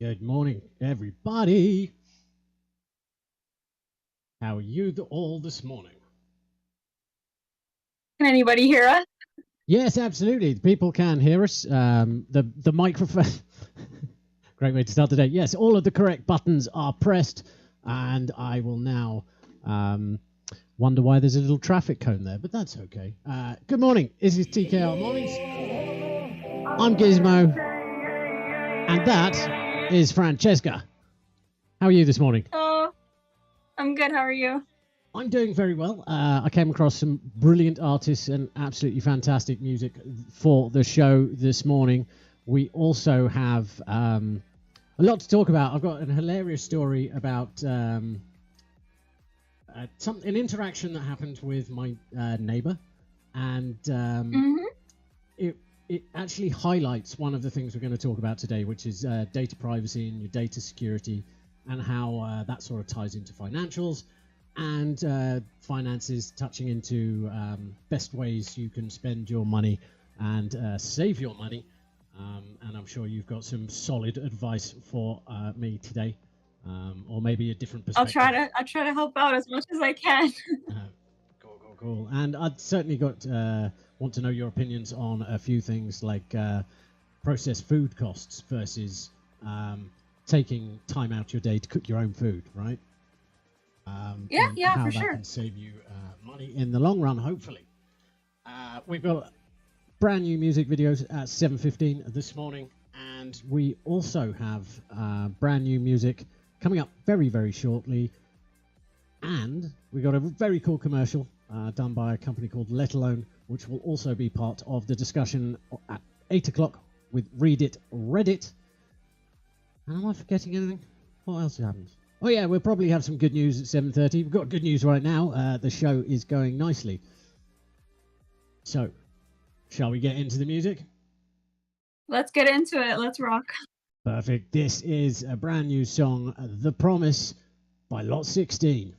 Good morning, everybody. How are you all this morning? Can anybody hear us? Yes, absolutely. People can hear us. The microphone. Great way to start the day. Yes, all of the correct buttons are pressed, and I will now wonder why there's a little traffic cone there, but that's okay. Good morning. This is TKR Mornings. I'm Gizmo, and that is Francesca. How are you this morning? Oh, I'm good. How are you? I'm doing very well. I came across some brilliant artists and absolutely fantastic music for the show this morning. We also have a lot to talk about. I've got a hilarious story about an interaction that happened with my neighbor, and it actually highlights one of the things we're going to talk about today, which is data privacy and your data security, and how that sort of ties into financials and finances, touching into best ways you can spend your money and save your money. And I'm sure you've got some solid advice for me today, or maybe a different perspective. I'll try to help out as much as I can. Cool. And I'd certainly want to know your opinions on a few things like processed food costs versus taking time out your day to cook your own food, right? Yeah, for sure. How that can save you money in the long run, hopefully. We've got brand new music videos at 7:15 this morning, and we also have brand new music coming up very, very shortly. And we got a very cool commercial done by a company called LetAlone, which will also be part of the discussion at 8 o'clock with READIT. And am I forgetting anything? What else happens? Oh yeah, we'll probably have some good news at 7:30. We've got good news right now. The show is going nicely. So, shall we get into the music? Let's get into it. Let's rock. Perfect. This is a brand new song, The Promise by Lot 16.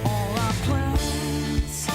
All our plans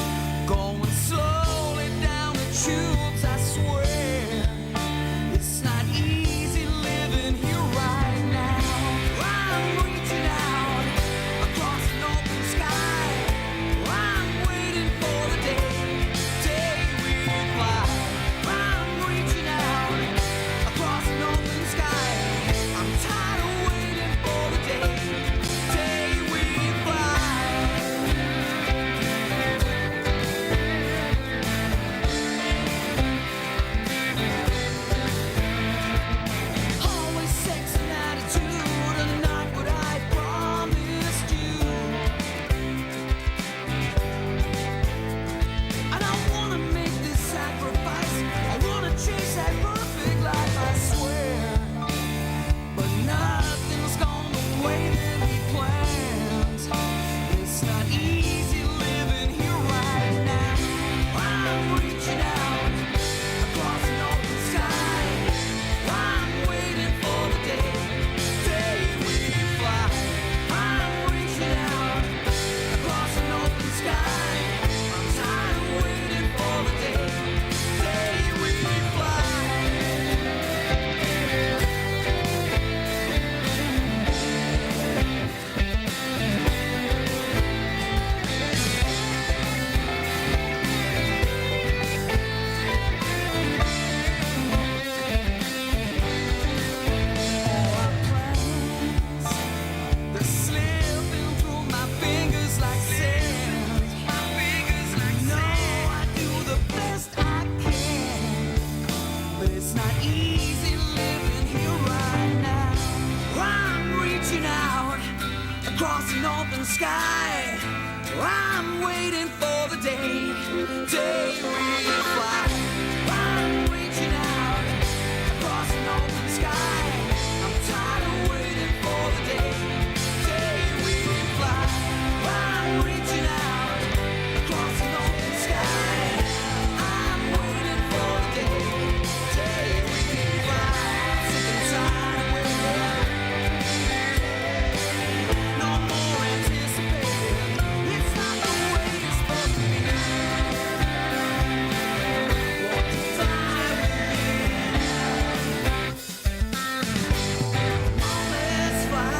reaching out across an open sky. I'm waiting for the day we fly. I'm reaching out across an open sky. I'm tired of waiting for the day we fly. I'm reaching out across an open sky. I'm waiting for the day we fly. Sick and tired of waiting. No more anticipating. It's not the way it's supposed to be. What the time let's fly.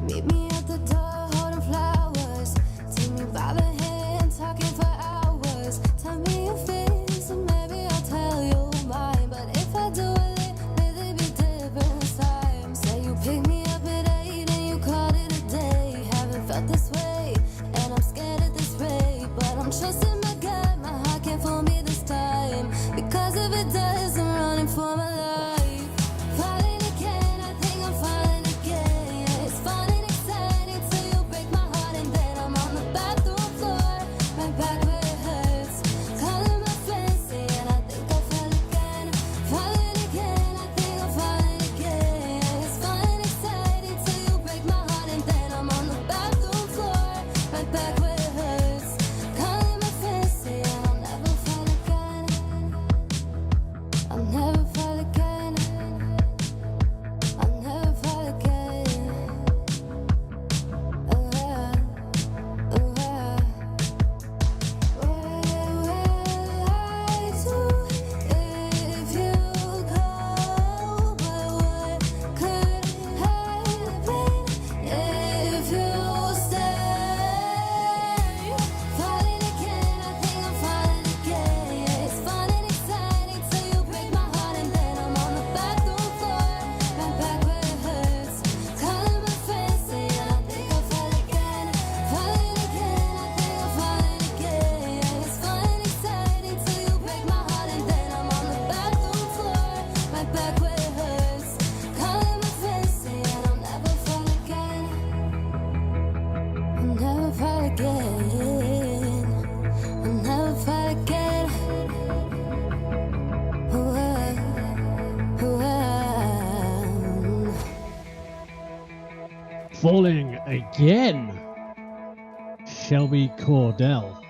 Meet me at the door, holding flowers. Take me by the hand, talking for hours. Tell me your fears, and maybe I'll tell you mine. But if I do it, maybe be different this time. Say you pick me up at 8 and you called it a day. Haven't felt this way, and I'm scared at this rate. But I'm trusting my gut, my heart can't fool me this time. Because if it does, I'm running for my life. Falling again, I think I'm falling again. Yeah, it's fun and exciting till you break my heart, and then I'm on the bathroom floor, right back where it hurts. Calling my friends, saying I think I fell again. Falling again, I think I'm falling again. Yeah, it's fun and exciting till you break my heart, and then I'm on the bathroom floor, right back where it hurts. Calling my friends, saying I'll never fall again. I'll never fall again. I'll never fall again. Where will I to if you go? But what could happen if you stay? Falling again, I think I'm falling again. Yeah, it's fun and exciting till you break my heart, and then I'm on the bathroom floor, right back where it hurts. Calling my friends, saying I think I'll fall again. Falling again, I think I'm falling again. Yeah, it's fun and exciting till you break my heart, and then I'm on the bathroom floor, right back where it hurts. Calling my friends, saying I'll never fall again. I'll never fall again. I'll never fall again. Falling again. Shelby Cordell.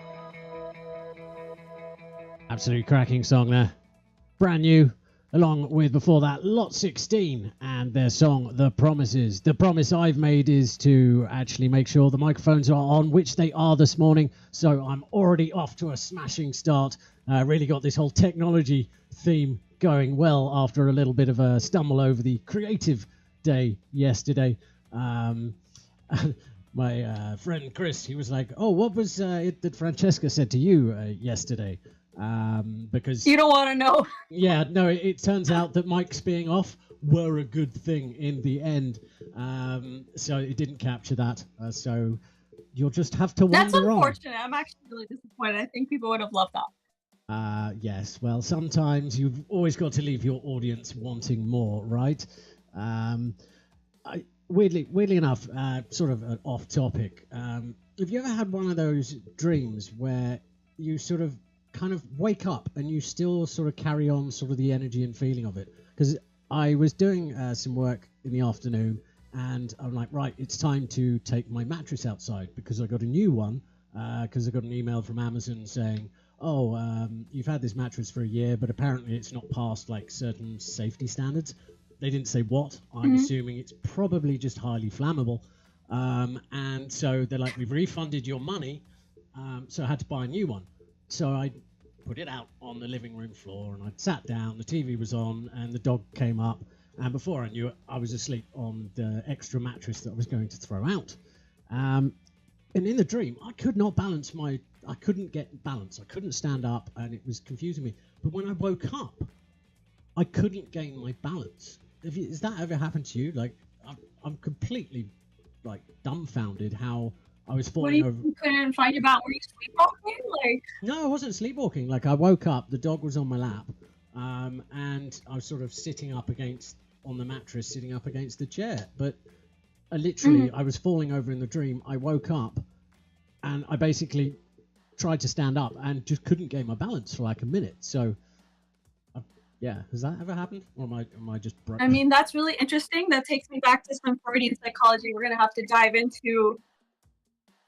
Absolutely cracking song there. Brand new. Along with before that Lot 16 and their song The Promises. The promise I've made is to actually make sure the microphones are on, which they are this morning. So I'm already off to a smashing start. Really got this whole technology theme going well after a little bit of a stumble over the creative day yesterday. My friend Chris, he was like, oh, what was it that Francesca said to you yesterday? Because You don't want to know. yeah, no, it turns out that mics being off were a good thing in the end. So it didn't capture that. So you'll just have to That's wander on. unfortunate. I'm actually really disappointed. I think people would have loved that. Yes, well, sometimes you've always got to leave your audience wanting more, right? Weirdly enough, sort of an off topic. Have you ever had one of those dreams where you sort of kind of wake up and you still sort of carry on sort of the energy and feeling of it? Because I was doing some work in the afternoon, and I'm like, right, it's time to take my mattress outside because I got a new one, because I got an email from Amazon saying, oh, you've had this mattress for a year, but apparently it's not past like certain safety standards. They didn't say what. I'm assuming it's probably just highly flammable. And so they're like, we've refunded your money. So I had to buy a new one. So I put it out on the living room floor, and I sat down, the TV was on, and the dog came up. And before I knew it, I was asleep on the extra mattress that I was going to throw out. And in the dream, I could not balance I couldn't get balance. I couldn't stand up, and it was confusing me. But when I woke up, I couldn't gain my balance. Has that ever happened to you? Like, I'm completely like dumbfounded how I was What do falling over. you couldn't find your balance? Were you sleepwalking? Like, No, I wasn't sleepwalking. Like I woke up, the dog was on my lap, and I was sort of sitting up on the mattress, sitting up against the chair. But I was falling over in the dream. I woke up, and I basically tried to stand up and just couldn't gain my balance for like a minute. So, yeah, has that ever happened, or am I just broke? I mean, that's really interesting. That takes me back to some Freudian psychology. We're gonna have to dive into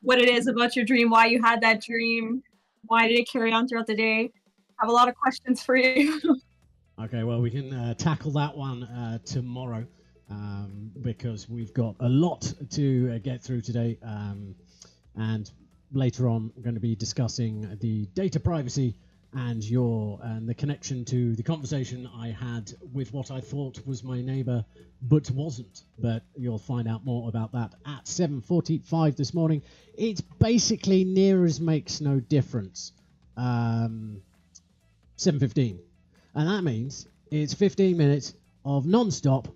what it is about your dream, why you had that dream, why did it carry on throughout the day. I have a lot of questions for you. Okay, well, we can tackle that one tomorrow because we've got a lot to get through today. And later on, we're going to be discussing the data privacy and the connection to the conversation I had with what I thought was my neighbor, but wasn't. But you'll find out more about that at 7:45 this morning. It's basically near as makes no difference. 7:15. And that means it's 15 minutes of non-stop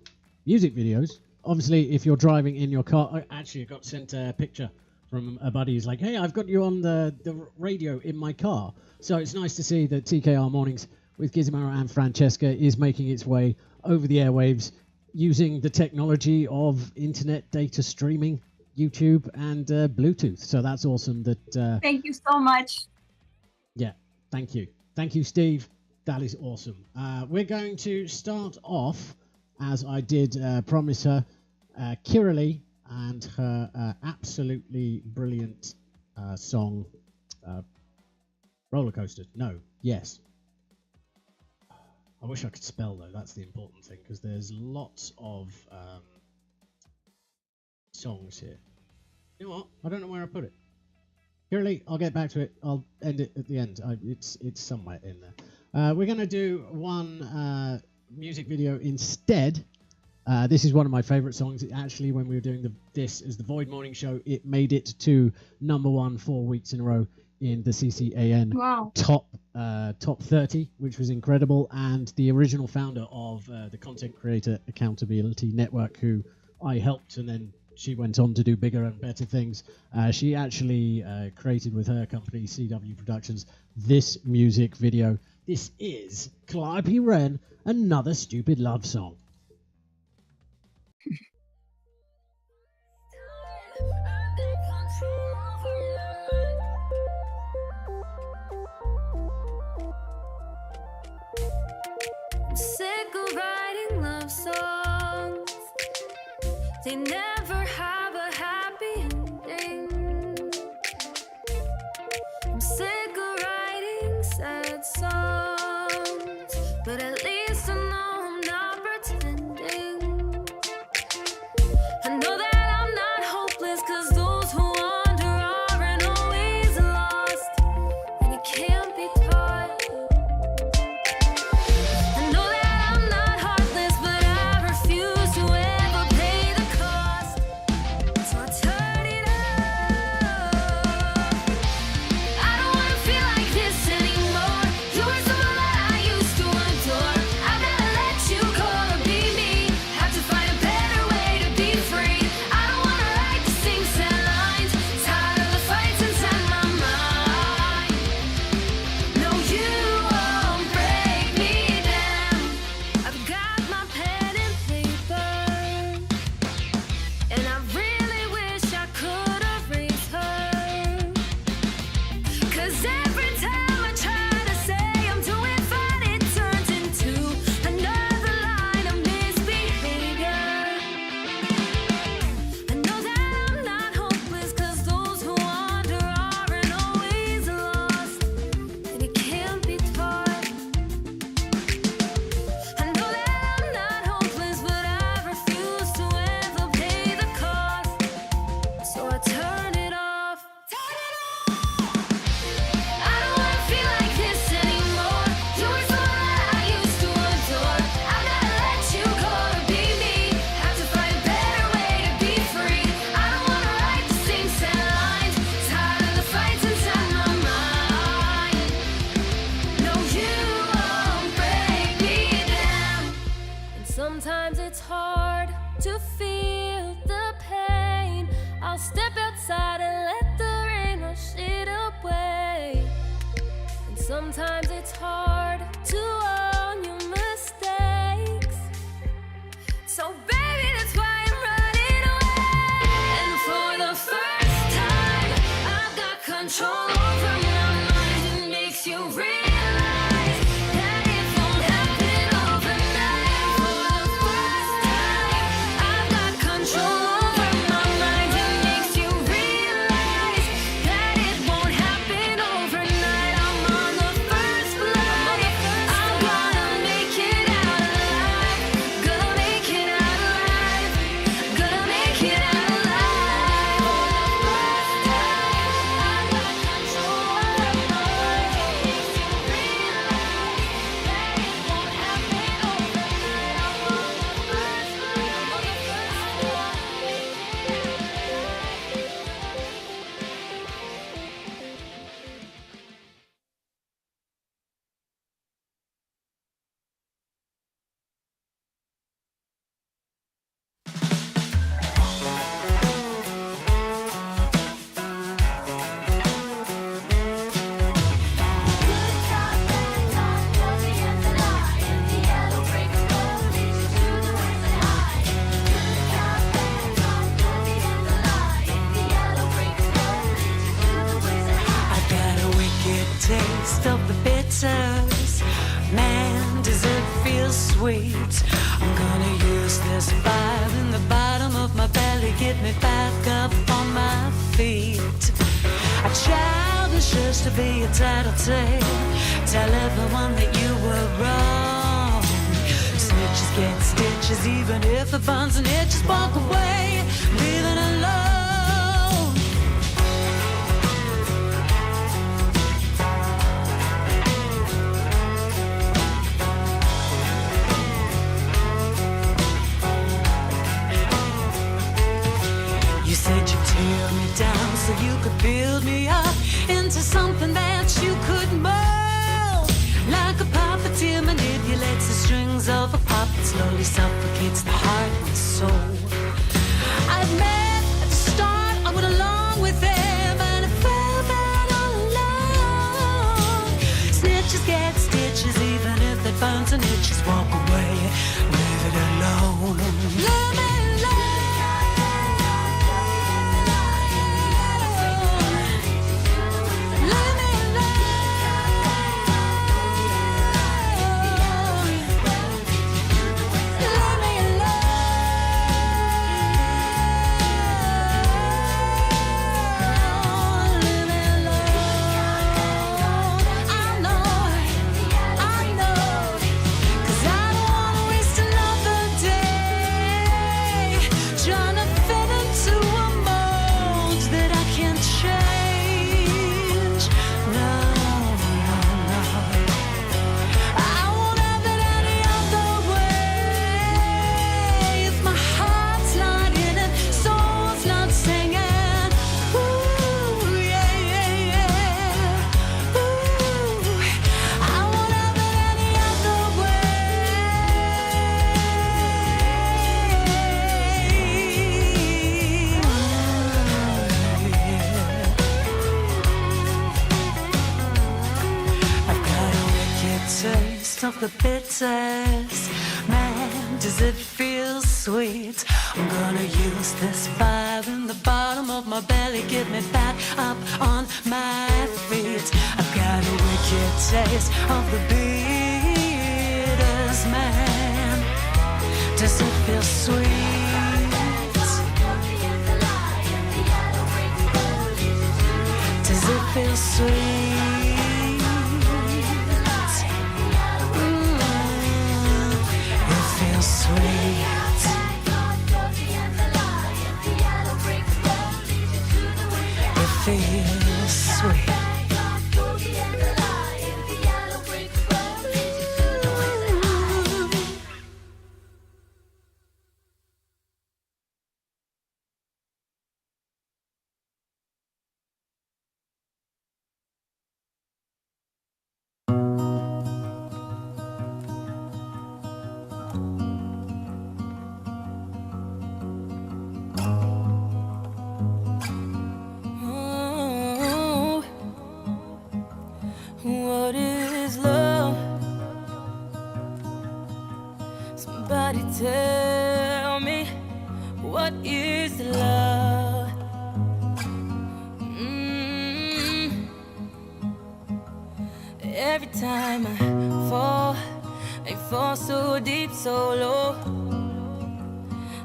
music videos. Obviously, if you're driving in your car... Actually, I got sent a picture from a buddy who's like, hey, I've got you on the radio in my car. So it's nice to see that TKR Mornings with Gizmo and Francesca is making its way over the airwaves using the technology of internet data streaming, YouTube, and Bluetooth. So that's awesome. Thank you so much. Yeah, thank you. Thank you, Steve. That is awesome. We're going to start off, as I did promise her, Kiralee and her absolutely brilliant song, Roller Coaster. No, yes. I wish I could spell, though. That's the important thing, because there's lots of songs here. You know what? I don't know where I put it. Kiralee, I'll get back to it. I'll end it at the end. It's somewhere in there. We're going to do one music video instead. This is one of my favorite songs. Actually, when we were doing this as the Void Morning Show, it made it to #1 4 weeks in a row in the CCAN top 30, which was incredible. And the original founder of the Content Creator Accountability Network, who I helped, and then she went on to do bigger and better things. She actually created with her company, CW Productions, this music video. This is Calliope Wren, Another Stupid Love Song. I'm sick of writing love songs. They never have a happy ending. I'm sick of writing sad songs, but at least I know I'm not pretending. I know that I'm not hopeless, 'cause those who wander aren't always lost, and it can't be taught. I know that I'm not heartless, but I refuse to ever pay the cost. sweet. I'm gonna use this fire in the bottom of my belly, get me back up on my feet. A childish used to be a tattletale, tell everyone that you were wrong. Snitches get stitches, even if it burns and it just walk away, leave it alone. You said you'd tear me down so you could build me up into something that you could mold. Like a puppeteer manipulates the strings of a puppet, slowly suffocates the heart and soul. I admit at the start I went along with him, and it felt bad all along. Snitches get stitches, even if they burn and it just walk away, leave it alone. Leave me of the bitters, man, does it feel sweet? I'm gonna use this fire in the bottom of my belly, get me back up on my feet. I've got a wicked taste of the bitters, man, does it feel sweet? Does it feel sweet? Sweet. It feels sweet. What is love? Somebody tell me, what is love? Every time I fall so deep, so low.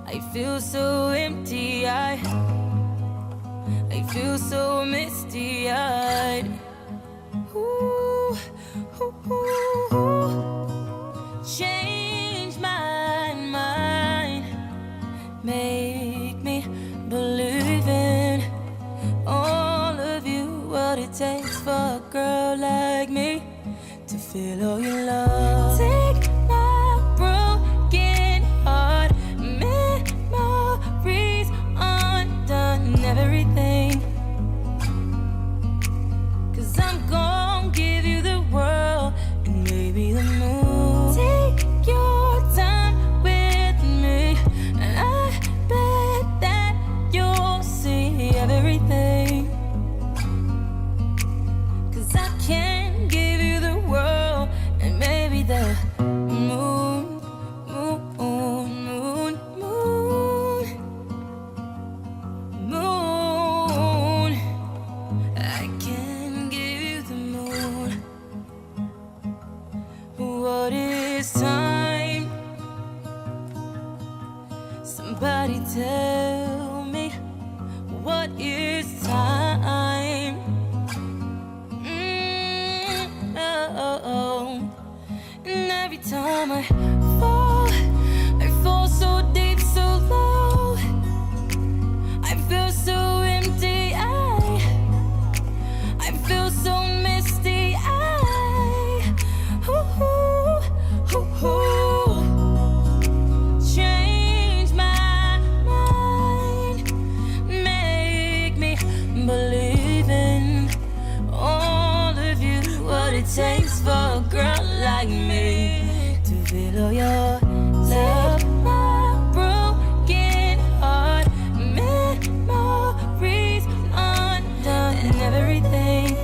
I feel so empty, I feel so misty-eyed. Ooh, ooh, ooh, ooh. Change my mind, make me believe in all of you. What it takes for a girl like me to feel all your love. Take my broken heart, memories undone, everything. 'Cause I'm gonna give you the world and maybe the moon. Take your time with me, and I bet that you'll see everything. 'Cause I can give you the world and maybe below your love. My broken heart, memories undone and everything.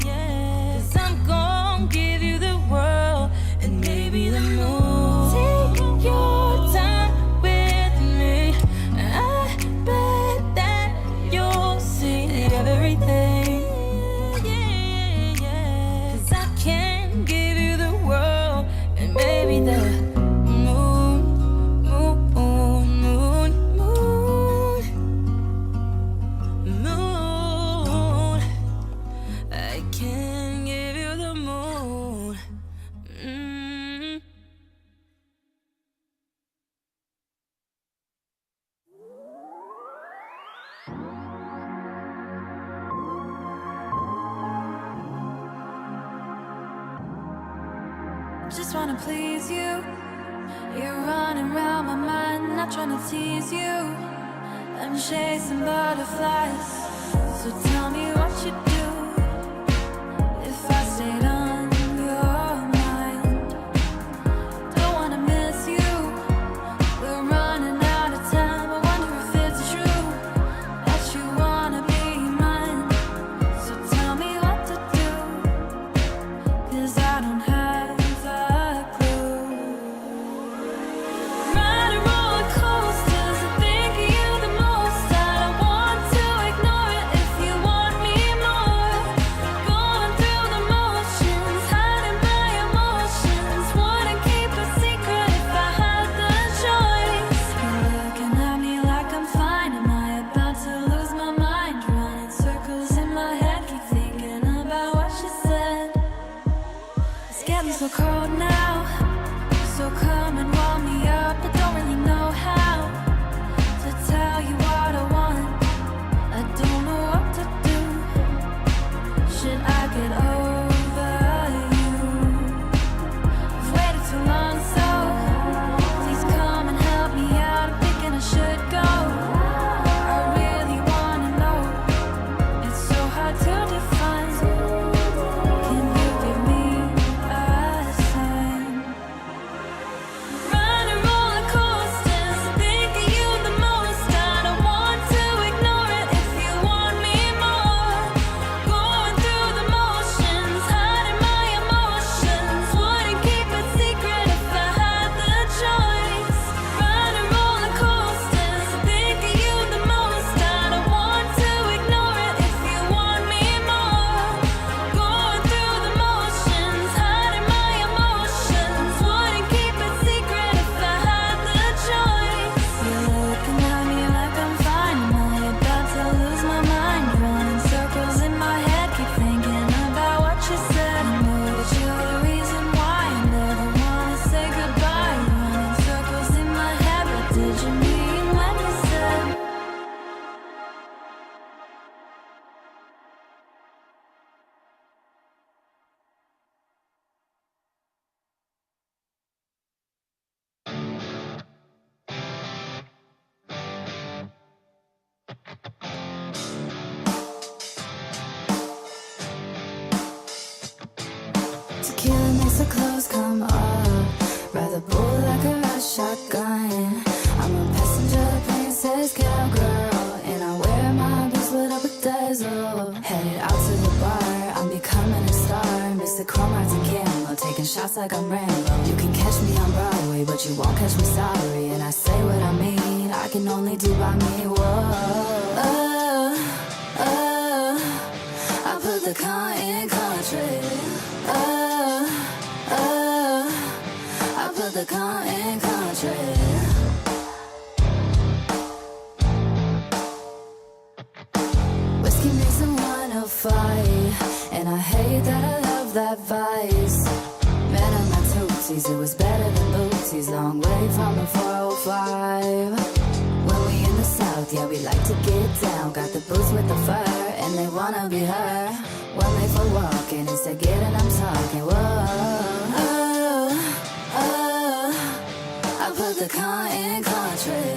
Cause I'm gon' give you the world and maybe the moon. Take your time with me. I bet that you'll see everything. Cause I can give you the world and maybe the moon, moon, moon, moon, moon. I can give you the moon. Mm. Just wanna please you. You're running around my mind, not trying to tease you. I'm chasing butterflies. So tell me what you do if I stayed on your mind. Don't wanna miss you. We're running out of time. I wonder if it's true that you wanna be mine. So tell me what to do, 'cause I don't have a clue. Riding roller coasters, I think of you the most. I don't want to ignore it if you want me more. Going through the motions, hiding my emotions. Wouldn't keep a secret if I had the choice. You're looking at me like I'm fine. Am I about to lose my mind? Running circles in my head, keep thinking about what she said. It's getting so cold now, so come and warm me up. I don't really know how to tell you what I want. I don't know what to do. Should I get over you? I've waited too long, so please come and help me out. I'm thinking I should go. I really wanna know. It's so hard to define. Can you give me a sign? Running roller coasters, I think of you the most. I don't want to ignore it if you want me more. Going through the motions, hiding my emotions. Wouldn't keep it secret if I had the choice. Running roller coasters, I think of you the most. I don't want to ignore it if you want me more. Going through the motions, hiding my emotions. Wouldn't keep it secret if I had the choice. You're looking at me like I'm fine. Am I about to lose my mind? Running circles in my head, keep thinking about what you said. I know that you're the reason why I never wanna say goodbye. Running circles in my head, what did you mean when you said? Tequila makes the clothes come off. Rather bull like a rush shotgun. I'm a passenger, princess, cowgirl, and I wear my boots lit up with dazzle. Headed out to the bar, I'm becoming a star. Mr. Cromart's and Campbell, taking shots like I'm Rambo. You can catch me on Broadway, but you won't catch me, sorry. And I say what I mean, I can only do by me. Whoa, I put the car in country. I put the car in country. Whiskey makes me wanna fight, and I hate that I love that vice. Man on my tootsies, it was better than bootsies. Long way from the 405. When we in the south, yeah, we like to get down. Got the boots with the fur, and they wanna be her. One leg for walking, instead getting I'm talking. Whoa, I put the car in country.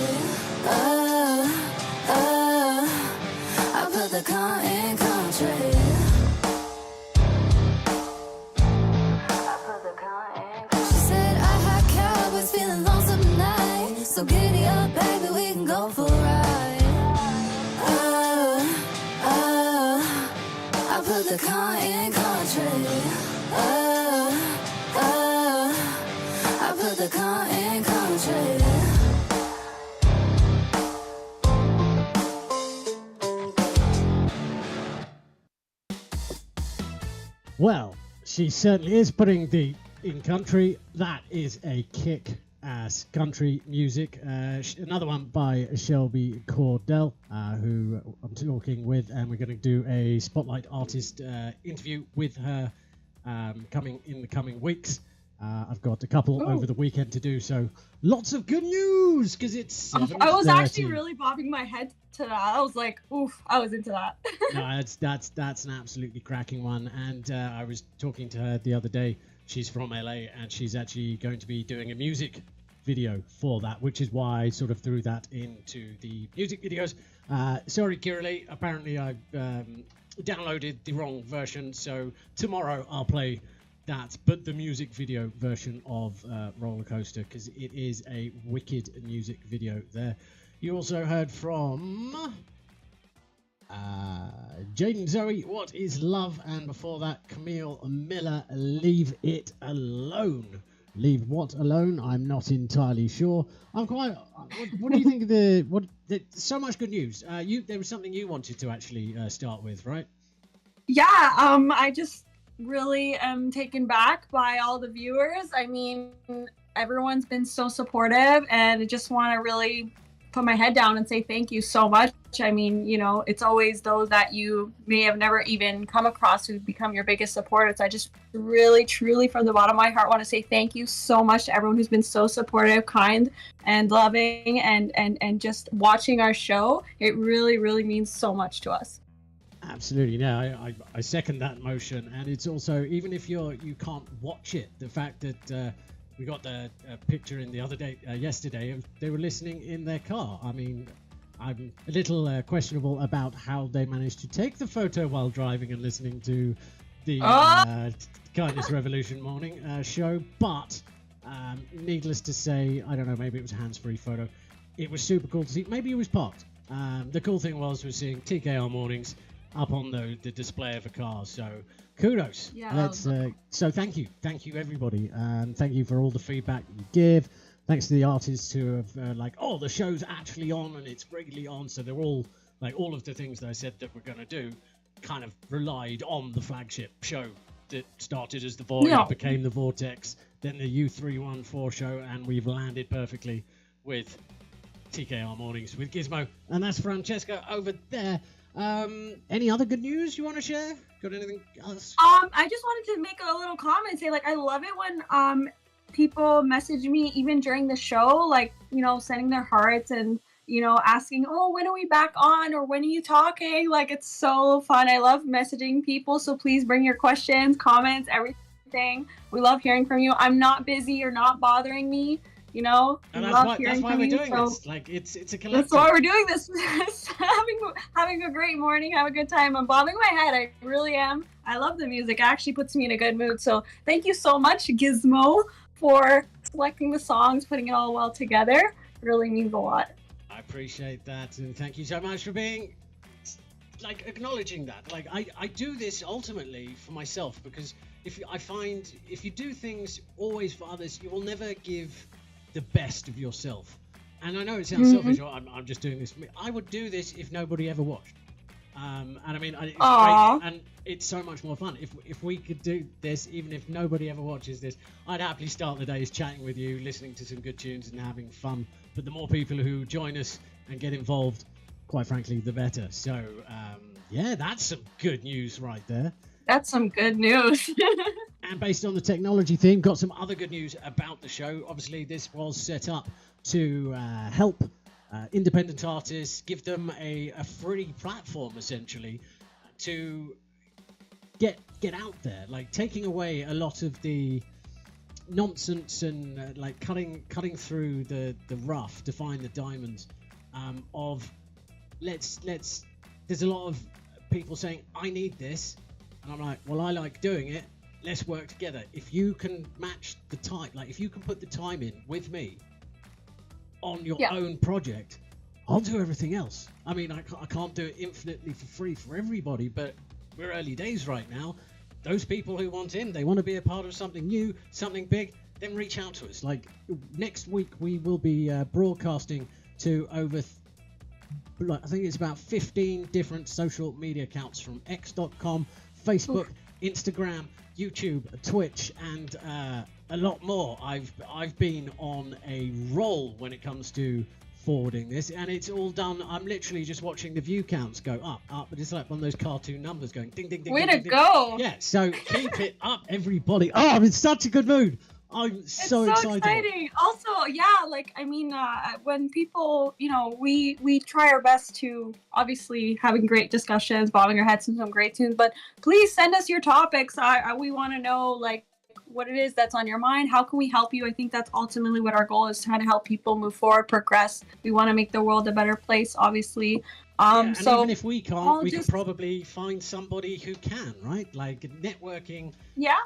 I put the car in country. I put the car in country. the car in country. Oh, I put the car in country. Well, she certainly is putting the in country. That is a kick-ass country music. Another one by Shelby Cordell, who I'm talking with, and we're going to do a Spotlight Artist interview with her coming in the coming weeks. I've got a couple over the weekend to do, so lots of good news because it's 7:30. I was actually really bobbing my head to that. I was like, oof, I was into that. No, that's an absolutely cracking one. And I was talking to her the other day. She's from LA, and she's actually going to be doing a music video for that, which is why I sort of threw that into the music videos. Sorry, Kiralee, apparently I've downloaded the wrong version, so tomorrow I'll play that, but the music video version of Roller Coaster, because it is a wicked music video there. You also heard from Jaden Zoe, What is Love? And before that, Camille Miller, Leave It Alone. Leave what alone? I'm not entirely sure. I'm quite. What do you think of so much good news? There was something you wanted to actually start with, right? Yeah, I just really am taken back by all the viewers. I mean, everyone's been so supportive, and I just want to really put my head down and say thank you so much. I mean, you know, it's always those that you may have never even come across who become your biggest supporters. I just really, truly, from the bottom of my heart, want to say thank you so much to everyone who's been so supportive, kind, and loving, and just watching our show. It really, really means so much to us. Absolutely, yeah, I second that motion. And it's also, even if you can't watch it, the fact that we got the picture in the other day, yesterday, they were listening in their car. I mean, I'm a little questionable about how they managed to take the photo while driving and listening to the Kindness Revolution morning show, but needless to say, I don't know, maybe it was a hands-free photo. It was super cool to see. Maybe it was parked. The cool thing was we're seeing TKR mornings up on the display of a car, so kudos. Yeah. So thank you everybody, and thank you for all the feedback you give. Thanks to the artists who have the show's actually on and it's regularly on, so they're all all of the things that I said that we're going to do kind of relied on the flagship show that started as the Void, became the Vortex, then the U314 show, and we've landed perfectly with TKR Mornings with Gizmo, and that's Francesca over there. Any other good news you want to share? Got anything else? I just wanted to make a little comment, say I love it when people message me even during the show, sending their hearts and asking, oh, when are we back on, or when are you talking? It's so fun. I love messaging people, so please bring your questions, comments, everything. We love hearing from you. I'm not busy, you're not bothering me. And that's why we're doing this. It's a collective. That's why we're doing this. having a great morning, have a good time. I'm bobbing my head. I really am. I love the music. It actually puts me in a good mood. So thank you so much, Gizmo, for selecting the songs, putting it all well together. It really means a lot. I appreciate that, and thank you so much for being acknowledging that. I do this ultimately for myself, because I find if you do things always for others, you will never give the best of yourself. And I know it sounds selfish, or I'm just doing this for me. I would do this if nobody ever watched. And I mean, it's great, and it's so much more fun. If we could do this, even if nobody ever watches this, I'd happily start the days chatting with you, listening to some good tunes and having fun. But the more people who join us and get involved, quite frankly, the better. So, yeah, that's some good news right there. That's some good news. And based on the technology theme, got some other good news about the show. Obviously, this was set up to help independent artists, give them a free platform, essentially, to get out there, taking away a lot of the nonsense and cutting through the rough to find the diamonds. There's a lot of people saying, I need this, and I'm like, well, I like doing it. Let's work together. If you can match the time, if you can put the time in with me on your own project, I'll do everything else. I mean, I can't do it infinitely for free for everybody, but we're early days right now. Those people who want in, they want to be a part of something new, something big, then reach out to us. Like next week, we will be broadcasting to over, I think it's about 15 different social media accounts from x.com, Facebook, Instagram, YouTube, Twitch, and a lot more. I've been on a roll when it comes to forwarding this, and it's all done. I'm literally just watching the view counts go up, but it's like one of those cartoon numbers going ding, ding, ding. Way ding, to ding, go! Ding. Yeah, so keep it up, everybody. Oh, I'm in such a good mood. I'm so excited. Exciting. Also, yeah, like, I mean, when people, you know, we try our best to obviously having great discussions, bobbing our heads to some great tunes, but please send us your topics. We want to know, like, what it is that's on your mind. How can we help you? I think that's ultimately what our goal is, trying to help people move forward, progress. We want to make the world a better place, obviously. And so even if we can't, we can probably find somebody who can, right? Like networking. Yeah.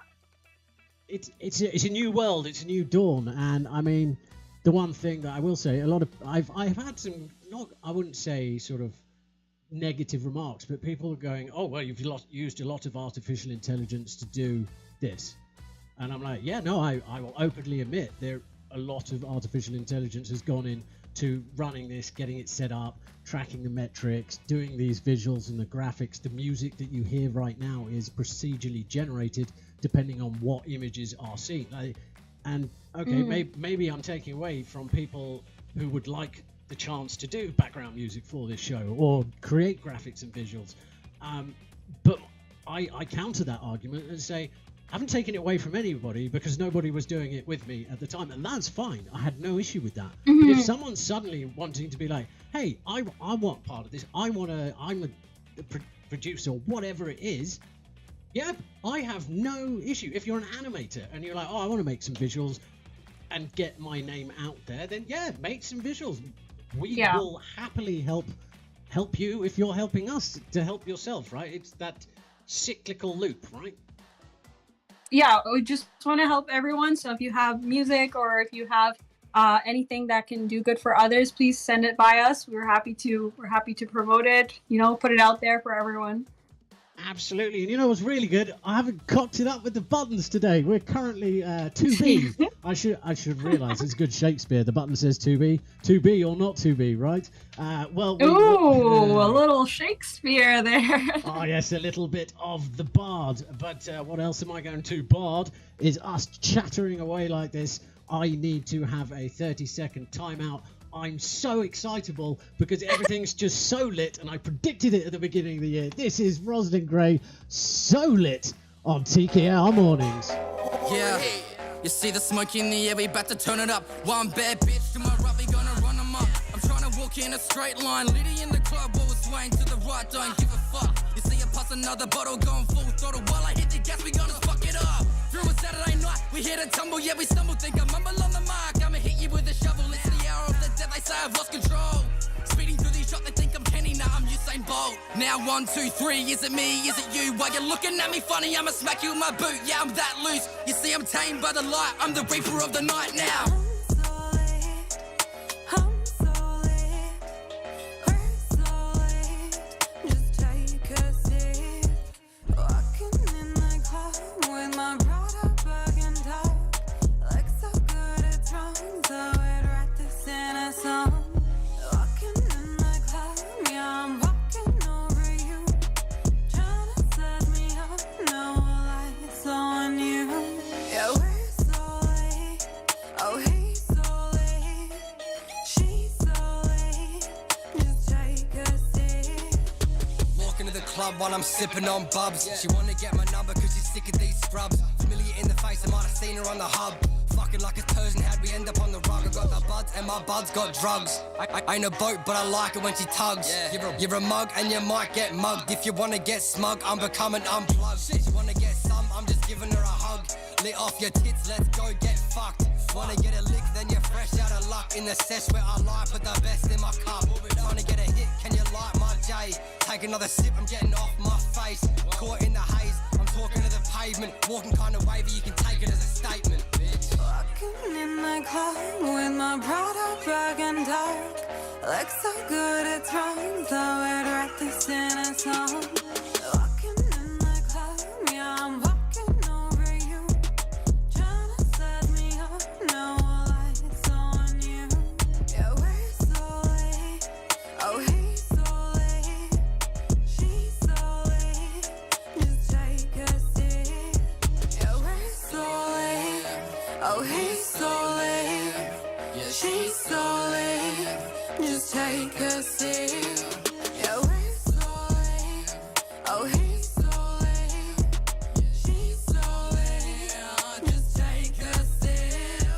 It's a new world. It's a new dawn. And I mean, the one thing that I will say, I've had some, not, I wouldn't say sort of negative remarks, but people are going, oh, well, you've used a lot of artificial intelligence to do this. And I'm like, yeah, no, I will openly admit a lot of artificial intelligence has gone into running this, getting it set up, tracking the metrics, doing these visuals and the graphics. The music that you hear right now is procedurally generated depending on what images are seen. Maybe I'm taking away from people who would like the chance to do background music for this show or create graphics and visuals. But I counter that argument and say, I haven't taken it away from anybody because nobody was doing it with me at the time, and that's fine. I had no issue with that. But if someone's suddenly wanting to be like, hey, I want part of this, I'm a producer, whatever it is, yeah, I have no issue. If you're an animator and you're like, oh, I want to make some visuals and get my name out there, then yeah, make some visuals. We will happily help you if you're helping us to help yourself, right? It's that cyclical loop, right? Yeah, we just want to help everyone. So if you have music or if you have anything that can do good for others, please send it by us. We're happy to promote it, you know, put it out there for everyone. Absolutely. And you know what's really good? I haven't cocked it up with the buttons today. We're currently 2B. I should realise it's good Shakespeare. The button says 2B. 2B or not 2B, right? A little Shakespeare there. Oh, yes, a little bit of the bard. But what else am I going to? Bard is us chattering away like this. I need to have a 30-second timeout. I'm so excitable because everything's just so lit, and I predicted it at the beginning of the year. This is Rosalind Gray, so lit on TKR Mornings. Yeah, you see the smoke in the air, we about to turn it up. One bad bitch to my right, we gonna run them up. I'm trying to walk in a straight line, Liddy in the club, always swaying to the right, don't give a fuck. You see I pass another bottle, going full throttle, while I hit the gas, we gonna fuck it up. Through a Saturday night, we hit a tumble, yeah, we stumble, think I mumble on the mic. I'ma hit you with a shovel, it's the hour of the death, they say I've lost control. Speeding through these shots, they think I'm Kenny, now I'm Usain Bolt. Now 1, 2, 3, is it me, is it you? While you're looking at me funny, I'ma smack you with my boot, yeah, I'm that loose. You see I'm tamed by the light, I'm the reaper of the night now. While I'm sipping on bubs, she wanna get my number cause she's sick of these scrubs. Familiar in the face, I might have seen her on the hub. Fucking like it's Persian, how'd we end up on the rug? I got the buds and my buds got drugs. I ain't a boat, but I like it when she tugs. You're a mug and you might get mugged. If you wanna get smug, I'm becoming unplugged. She wanna get some, I'm just giving her a hug. Lit off your tits, let's go get fucked. Wanna get a lick, then you're fresh out of luck. In the sesh where I lie, put the best in my cup. Trying to get a hit, can you light my J? Take another sip, I'm getting off my face. Caught in the haze, I'm talking to the pavement. Walking kind of wavy, you can take it as a statement, bitch. Walking in the club with my Prada bag and dark. Look so good it's wrong, thought we'd write this in a song. Walking in Oh, he's so late. She's so late. Just take a seat. Yeah, we're so late. Oh, he's so late. Yeah, she's so late. Just take a seat. Yeah, we're so late. Oh, he's so late. Yeah, she's so late. Just take a seat.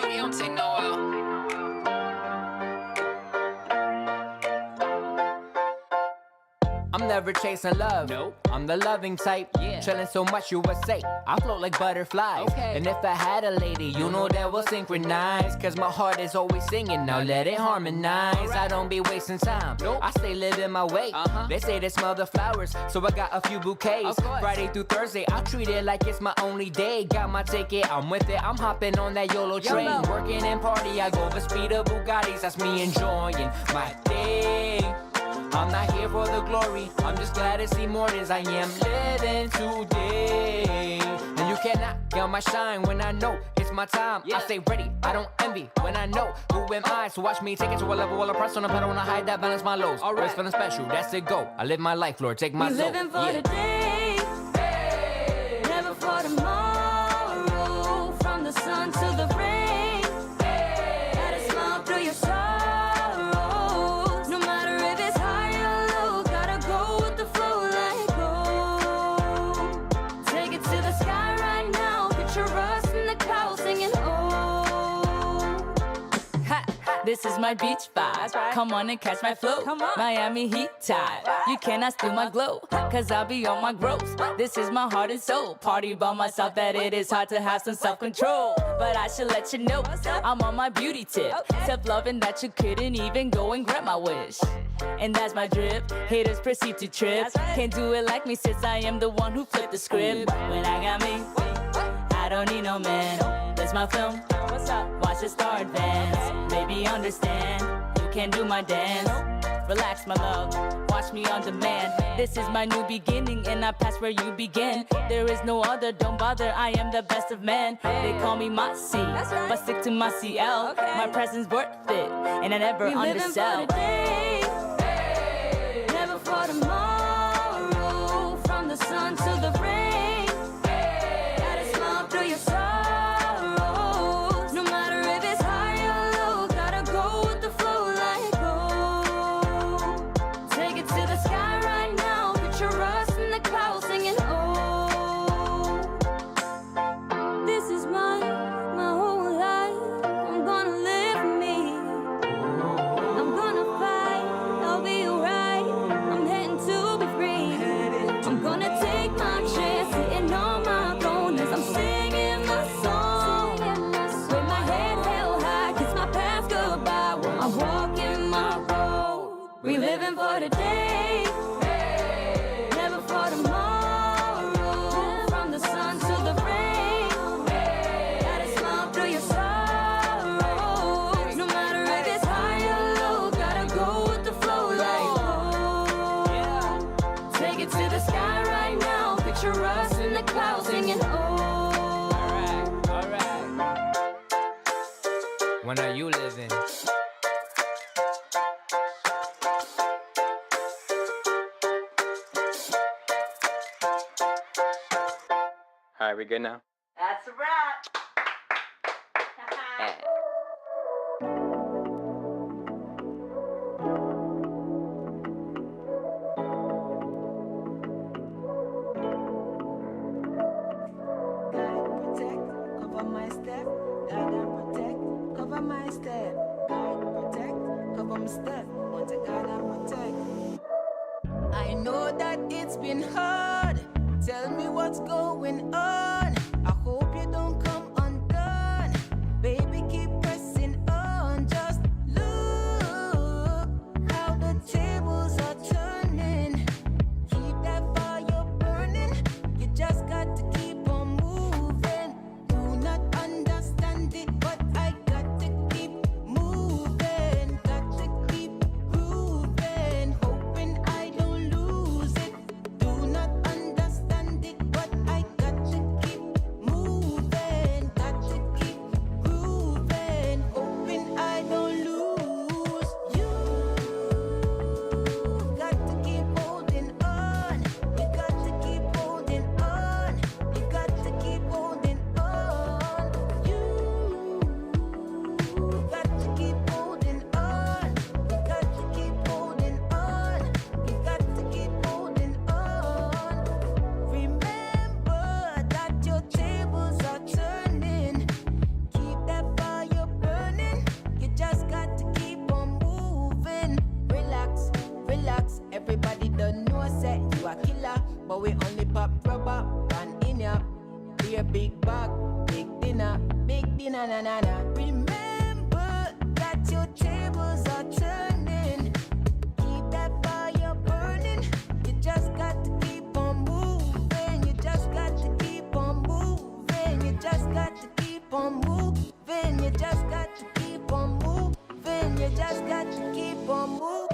We don't take no L. I'm never chasing love. Nope. I'm the loving type. Yeah. Chillin' so much you would say I float like butterflies. Okay. And if I had a lady, you know that we'll synchronize. Cause my heart is always singing, now let it harmonize. Alright. I don't be wasting time. Nope. I stay living my way. They say they smell the flowers, so I got a few bouquets. Of course. Friday through Thursday, I treat it like it's my only day. Got my ticket, I'm with it. I'm hopping on that YOLO train. YOLO. Working and party, I go the speed of Bugattis. That's me enjoying my day. I'm not here for the glory, I'm just glad to see mornings. I am living today. And you cannot kill my shine when I know it's my time. Yeah. I stay ready, I don't envy when I know who am I. So watch me take it to a level while I press on the pedal and I hide that, balance my lows. Alright. Always feeling special, that's the go. I live my life, Lord, take my We soul. living for today, never for tomorrow. From the sun to the rain, let it smile through your sorrows. No matter if it's high or low, gotta go with the flow, let it go. Take it to the sky right now, picture us in the clouds singing oh. Ha, this is my beach vibe. Come on and catch my flow. Miami heat tide. You cannot steal my glow, cause I'll be on my growth. This is my heart and soul. Party by myself that it is hard to have some self-control. But I should let you know, I'm on my beauty tip. Self-loving that you couldn't even go and grant my wish. And that's my drip. Haters proceed to trip. Can't do it like me since I am the one who flipped the script. When I got me, I don't need no man. This my film. Watch it star advance. Baby, understand. You can't do my dance. Relax, my love. Watch me on demand. This is my new beginning, and I pass where you begin. There is no other. Don't bother. I am the best of men. They call me my C, but stick to my CL. My presence worth it, and I never We living for undersell. today, never for tomorrow. From the sun to the rain, let it smile through your sorrows. No matter if it's high or low, gotta go with the flow, let it go. Take it to the sky right now, picture us in the clouds singing oh. This is my whole life. I'm gonna live me. I'm gonna fight, I'll be alright. I'm heading to be free. I'm gonna take my chance, sitting on my throne as I'm singing my song. With my head held high, kiss my past goodbye while I'm walking my road. We living for today, never for tomorrow. From the sun to the rain, let it smile through your sorrows. No matter if it's high or low, gotta go with the flow, let it go. Take it to the sky right now, picture us in the clouds singing oh. Alright. When are you living? Alright, we good now? That's a wrap. Protect, cover my step, guide and protect, cover my step, guide, protect, cover my step, want to guide and protect. I know that it's been hard, tell me what's going on, I hope you don't come undone, baby keep pressing on, just look how the tables are turning, keep that fire burning, you just got to keep on moving. Do not understand it, but I got to keep moving. Got to keep grooving. we only pop rubber and in ya. Be a big bag, big dinner, na na na. Remember that your tables are turning. Keep that fire burning. You just got to keep on moving. You just got to keep on moving. You just got to keep on moving. You just got to keep on moving. You just got to keep on moving.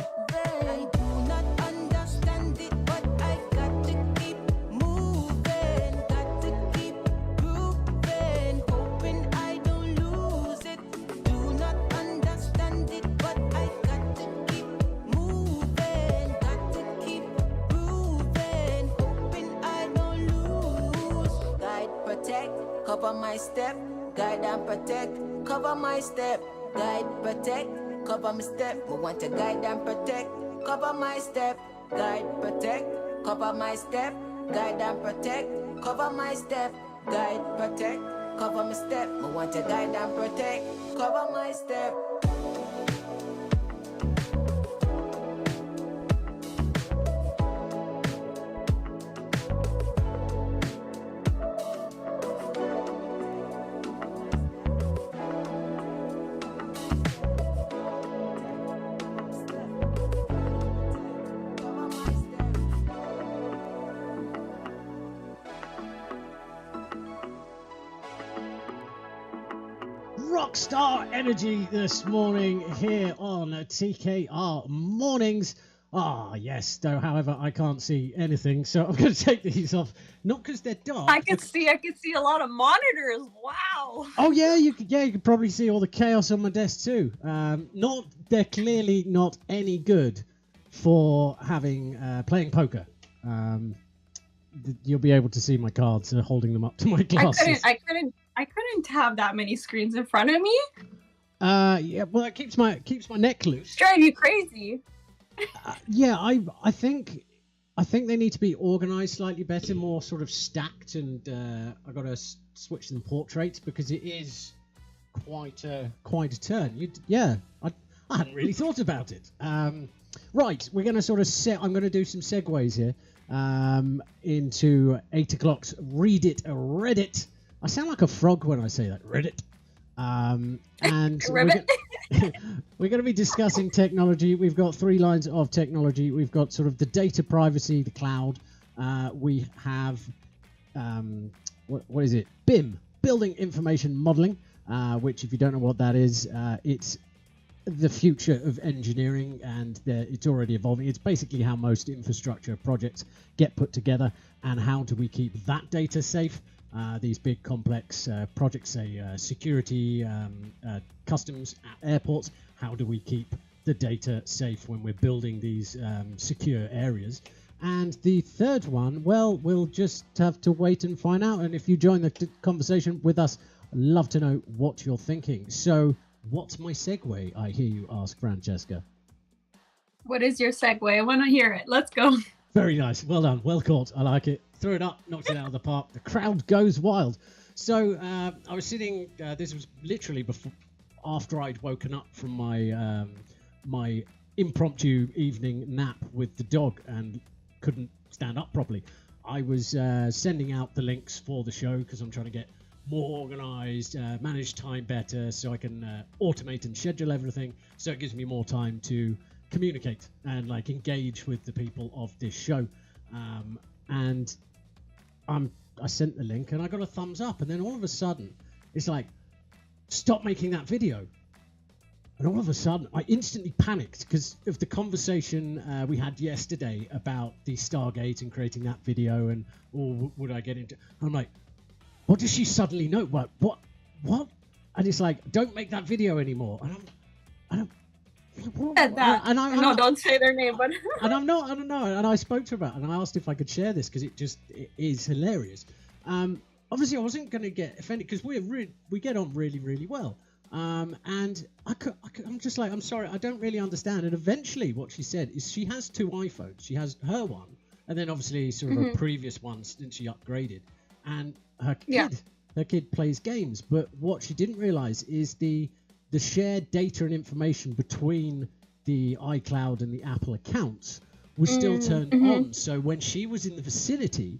I do not understand it, but I got to keep moving. Got to keep grooving, hoping I don't lose it. Do not understand it, but I got to keep moving. Got to keep grooving, hoping I don't lose. Guide, protect, cover my step. Guide and protect, cover my step. Guide, protect, cover my step. We want to guide and protect, cover my step. Guide, protect, cover my step. Guide and protect, cover my step. Guide, protect, cover my step. We want to guide and protect, cover my step. Rockstar energy this morning here on TKR Mornings. Ah, yes, though, however, I can't see anything, so I'm going to take these off. Not because they're dark. I could see a lot of monitors. Wow. Oh, yeah, you could probably see all the chaos on my desk, too. They're clearly not any good for having, playing poker. You'll be able to see my cards holding them up to my glasses. I couldn't have that many screens in front of me. Yeah, well, it keeps my neck loose. Drive you crazy. Yeah, I think they need to be organised slightly better, more sort of stacked, and I got to switch them portraits because it is quite a turn. I hadn't really thought about it. Right, we're going to sort of I'm going to do some segues here into 8 o'clock's READIT, REDDIT. I sound like a frog when I say that, REDDIT. And we're going to be discussing technology. We've got 3 lines of technology. We've got sort of the data privacy, the cloud. We have, what is it? BIM, Building Information Modeling, which if you don't know what that is, it's the future of engineering, and it's already evolving. It's basically how most infrastructure projects get put together, and how do we keep that data safe. These big complex projects, say security, customs at airports, how do we keep the data safe when we're building these secure areas? And the third one, well, we'll just have to wait and find out. And if you join the conversation with us, I'd love to know what you're thinking. So what's my segue, I hear you ask, Francesca? What is your segue? I want to hear it. Let's go. Very nice. Well done. Well caught. I like it. Threw it up, knocked it out of the park. The crowd goes wild. So I was sitting, this was literally after I'd woken up from my my impromptu evening nap with the dog and couldn't stand up properly. I was sending out the links for the show because I'm trying to get more organised, manage time better so I can automate and schedule everything so it gives me more time to communicate and like engage with the people of this show. And I sent the link and I got a thumbs up, and then all of a sudden it's like, stop making that video. And all of a sudden I instantly panicked because of the conversation we had yesterday about the Stargate and creating that video, and would I get into, I'm like, what does she suddenly know? What? And it's like, don't make that video anymore. And I don't no, don't say their name, but and I don't know. And I spoke to her about it, and I asked if I could share this because it is hilarious. Obviously, I wasn't going to get offended because we get on really, really well. And I'm just like, I'm sorry, I don't really understand. And eventually, what she said is she has 2 iPhones. She has her one, and then obviously sort of a previous one since she upgraded. And her kid plays games, but what she didn't realize is the shared data and information between the iCloud and the Apple accounts was still turned on. So when she was in the vicinity,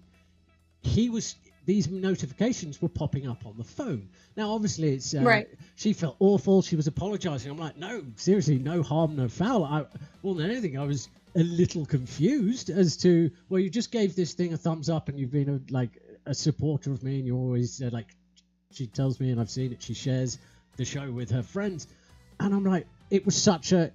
these notifications were popping up on the phone. Now, obviously, it's Right. she felt awful. She was apologizing. I'm like, no, seriously, no harm, no foul. More than anything, I was a little confused as to, well, you just gave this thing a thumbs up and you've been a supporter of me, and you always she tells me, and I've seen it, she shares the show with her friends, and I'm like, it was such a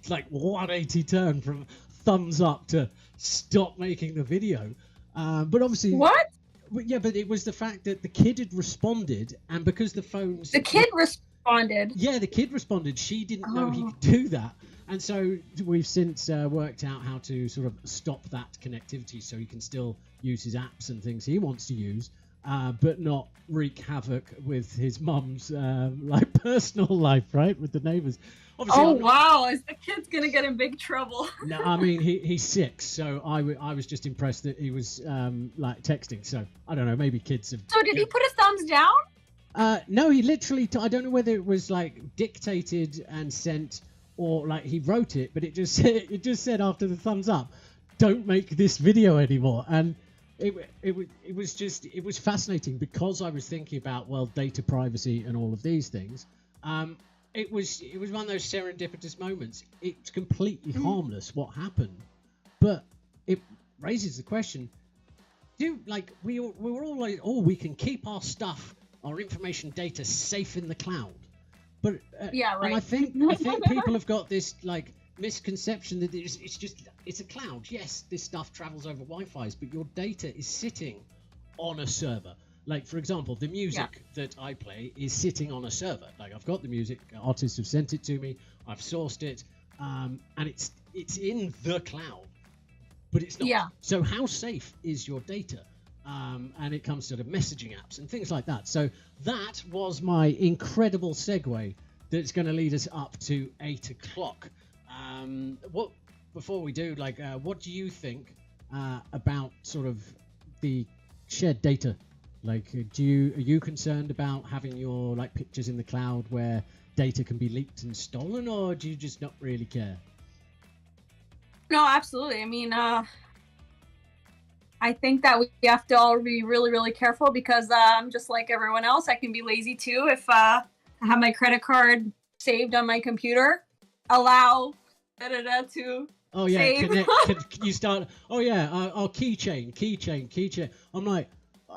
like 180 turn from thumbs up to stop making the video. But obviously, What? yeah, but it was the fact that the kid had responded, and because the phones... The kid responded. Yeah, the kid responded. She didn't know he could do that. And so we've since worked out how to sort of stop that connectivity so he can still use his apps and things he wants to use, but not wreak havoc with his mum's personal life, right, with the neighbours. Obviously, Wow, is the kid's gonna get in big trouble? No, I mean, he's 6, so I was just impressed that he was texting. So I don't know, maybe kids have... So did he put his thumbs down? No, he literally... I don't know whether it was dictated and sent, or he wrote it, but it just said after the thumbs up, "Don't make this video anymore." And it was fascinating because I was thinking about, well, data privacy and all of these things. It was one of those serendipitous moments. It's completely harmless what happened, but it raises the question: we were all like, oh, we can keep our stuff, our information data safe in the cloud, but yeah, right. And I think people have got this misconception that it's a cloud. Yes, this stuff travels over Wi-Fi's, but your data is sitting on a server. For example, the music that I play is sitting on a server. I've got the music, artists have sent it to me, I've sourced it, and it's in the cloud, but it's not. Yeah. So how safe is your data? And it comes to the messaging apps and things like that. So that was my incredible segue that's going to lead us up to 8 o'clock. Before we do, what do you think about sort of the shared data? Are you concerned about having your pictures in the cloud where data can be leaked and stolen, or do you just not really care? No, absolutely. I mean, I think that we have to all be really, really careful because just like everyone else, I can be lazy too. If I have my credit card saved on my computer, allow to Oh yeah, save. you start. Oh yeah, our keychain. I'm like.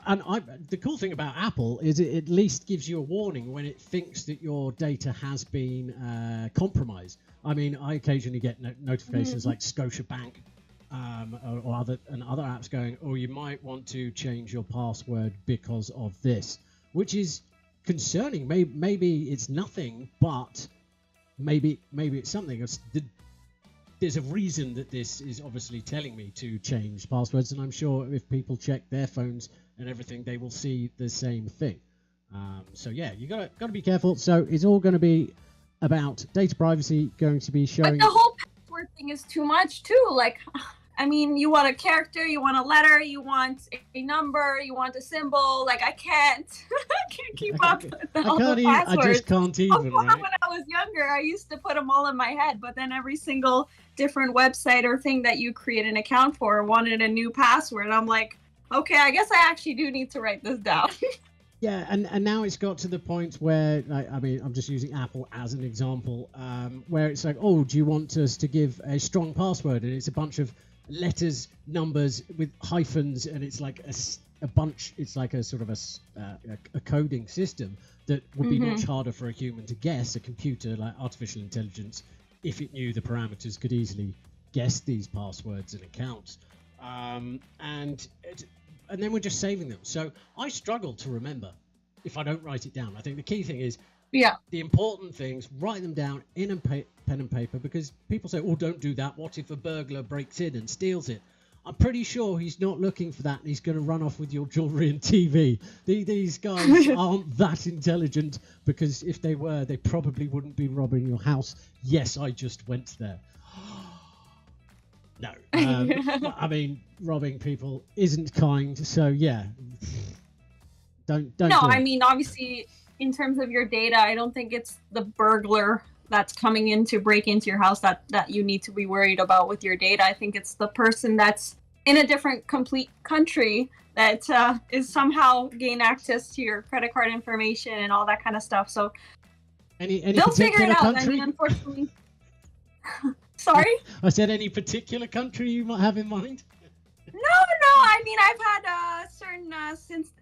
And the cool thing about Apple is it at least gives you a warning when it thinks that your data has been compromised. I mean, I occasionally get notifications like Scotiabank or other apps going, "Oh, you might want to change your password because of this," which is concerning. Maybe it's nothing, but maybe it's something. There's a reason that this is obviously telling me to change passwords, and I'm sure if people check their phones and everything, they will see the same thing. So yeah, you gotta be careful. So it's all going to be about data privacy. Going to be showing. But the whole password thing is too much too. I mean, you want a character, you want a letter, you want a number, you want a symbol. I can't keep up with all the passwords. I just can't even. Right? When I was younger, I used to put them all in my head, but then every single different website or thing that you create an account for wanted a new password. I'm like, okay, I guess I actually do need to write this down. Yeah, and now it's got to the point where, I'm just using Apple as an example, where it's like, oh, do you want us to give a strong password? And it's a bunch of letters, numbers with hyphens, and it's like a bunch. It's like a sort of a coding system that would be much harder for a human to guess. A computer, like artificial intelligence, if it knew the parameters, could easily guess these passwords and accounts. And then we're just saving them. So I struggle to remember if I don't write it down. I think the key thing is the important things, write them down in pen and paper, because people say, oh, don't do that. What if a burglar breaks in and steals it? I'm pretty sure he's not looking for that, and he's going to run off with your jewelry and TV. These guys aren't that intelligent, because if they were, they probably wouldn't be robbing your house. Yes, I just went there. No, I mean, robbing people isn't kind. So yeah, don't. No, I mean, obviously, in terms of your data, I don't think it's the burglar that's coming in to break into your house that you need to be worried about with your data. I think it's the person that's in a different complete country that is somehow gain access to your credit card information and all that kind of stuff. So any they'll figure it particular out. country? I mean, unfortunately. Sorry? I said any particular country you might have in mind? No. I mean, I've had certain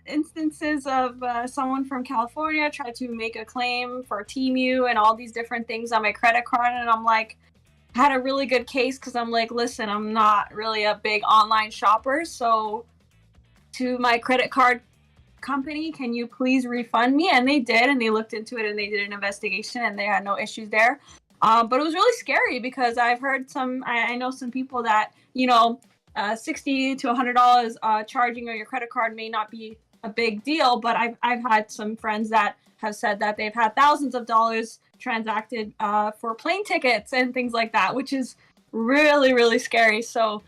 instances of someone from California try to make a claim for TMU and all these different things on my credit card, and I'm like, had a really good case because I'm like, listen, I'm not really a big online shopper, so to my credit card company, can you please refund me? And they did, and they looked into it, and they did an investigation, and they had no issues there. But it was really scary because I've heard I know some people that, $60 to $100 charging on your credit card may not be a big deal, but I've had some friends that have said that they've had thousands of dollars transacted for plane tickets and things like that, which is really, really scary. So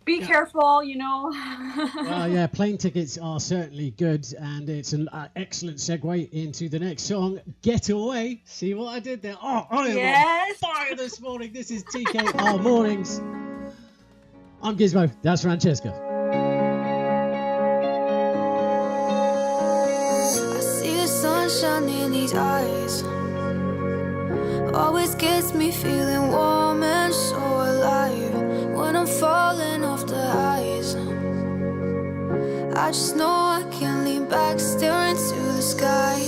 be careful, Well, yeah, plane tickets are certainly good, and it's an excellent segue into the next song, Get Away. See what I did there? Oh, I am on fire this morning. This is TKR Mornings. I'm Gizmo. That's Francesca. I see the sunshine in these eyes. Always gets me feeling warm and so alive. When I'm falling off the highs, I just know I can't lean back, staring to the sky.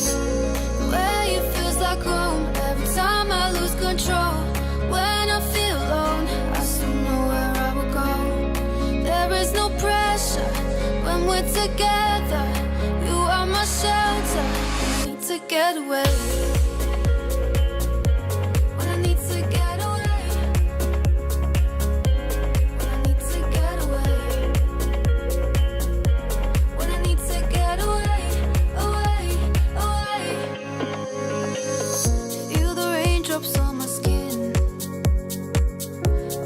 Where it feels like home every time I lose control. When I feel alone, I still know where I will go. There is no pressure when we're together. You are my shelter. I need to get away. When I need to get away. When I need to get away. When I need to get away, away, away. Feel the raindrops on my skin.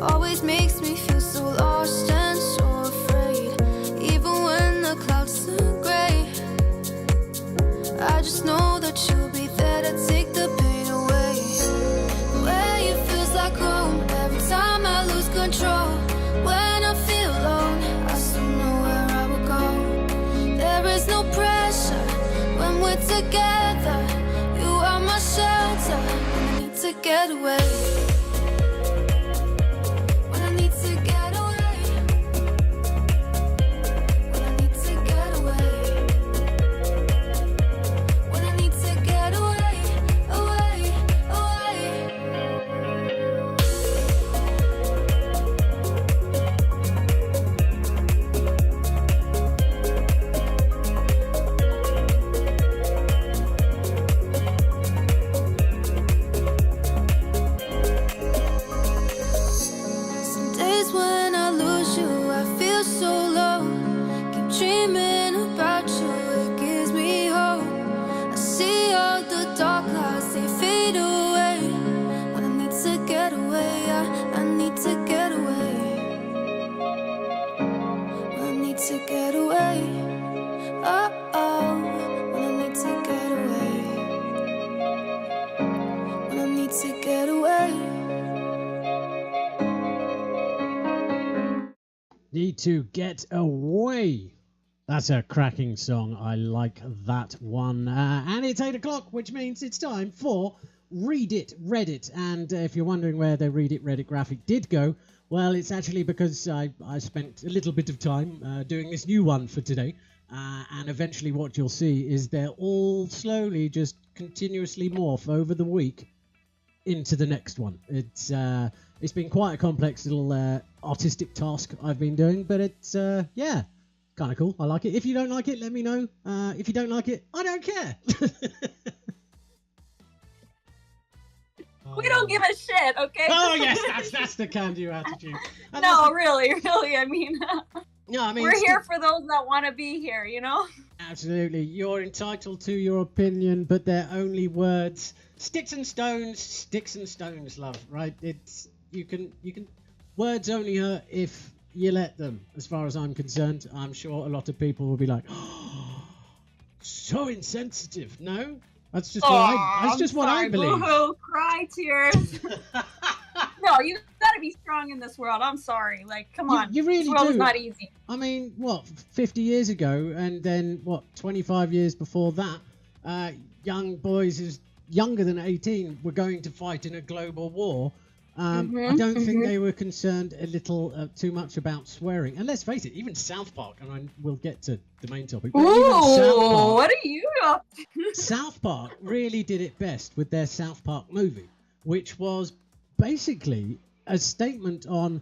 Always makes me feel so lost and so afraid. Even when the clouds are gray, I just know that you'll be there to take the pain away. Where it feels like home every time I lose control. When I feel alone, I still know where I will go. There is no pressure when we're together. You are my shelter. I need to get away. When I need to get away. When I need to get away. When I need to get away, away, away. Some days when I lose you, I feel so low. Keep dreaming about you, it gives me hope. I see all the dark clouds, they fade away. When I need to get away, I need to get away. When I need to get away, oh, when I need to get away. When I need to get away. Need to Get Away. That's a cracking song. I like that one. And it's 8 o'clock, which means it's time for READIT, REDDIT. And if you're wondering where the READIT, REDDIT graphic did go, well, it's actually because I spent a little bit of time doing this new one for today. And eventually what you'll see is they're all slowly just continuously morph over the week into the next one. It's been quite a complex little artistic task I've been doing, but it's yeah, kind of cool. I like it. If you don't like it, let me know. If you don't like it, I don't care. We don't give a shit, okay? Oh yes, that's the can-do attitude. And No, really, I mean, no, I mean we're here for those that want to be here, Absolutely, you're entitled to your opinion, but they're only words. Sticks and stones, love. Right? It's you can words only hurt if you let them. As far as I'm concerned, I'm sure a lot of people will be like, oh, so insensitive. No, That's just what I believe. Boo-hoo, cry tears. No, you gotta be strong in this world. I'm sorry. Like, come on. You really this world do. is not easy. I mean, what, 50 years ago, and then, 25 years before that, young boys who's younger than 18 were going to fight in a global war. I don't think they were concerned a little too much about swearing. And let's face it, even South Park, and we'll get to the main topic, but even South Park, what are you up to? South Park really did it best with their South Park movie, which was basically a statement on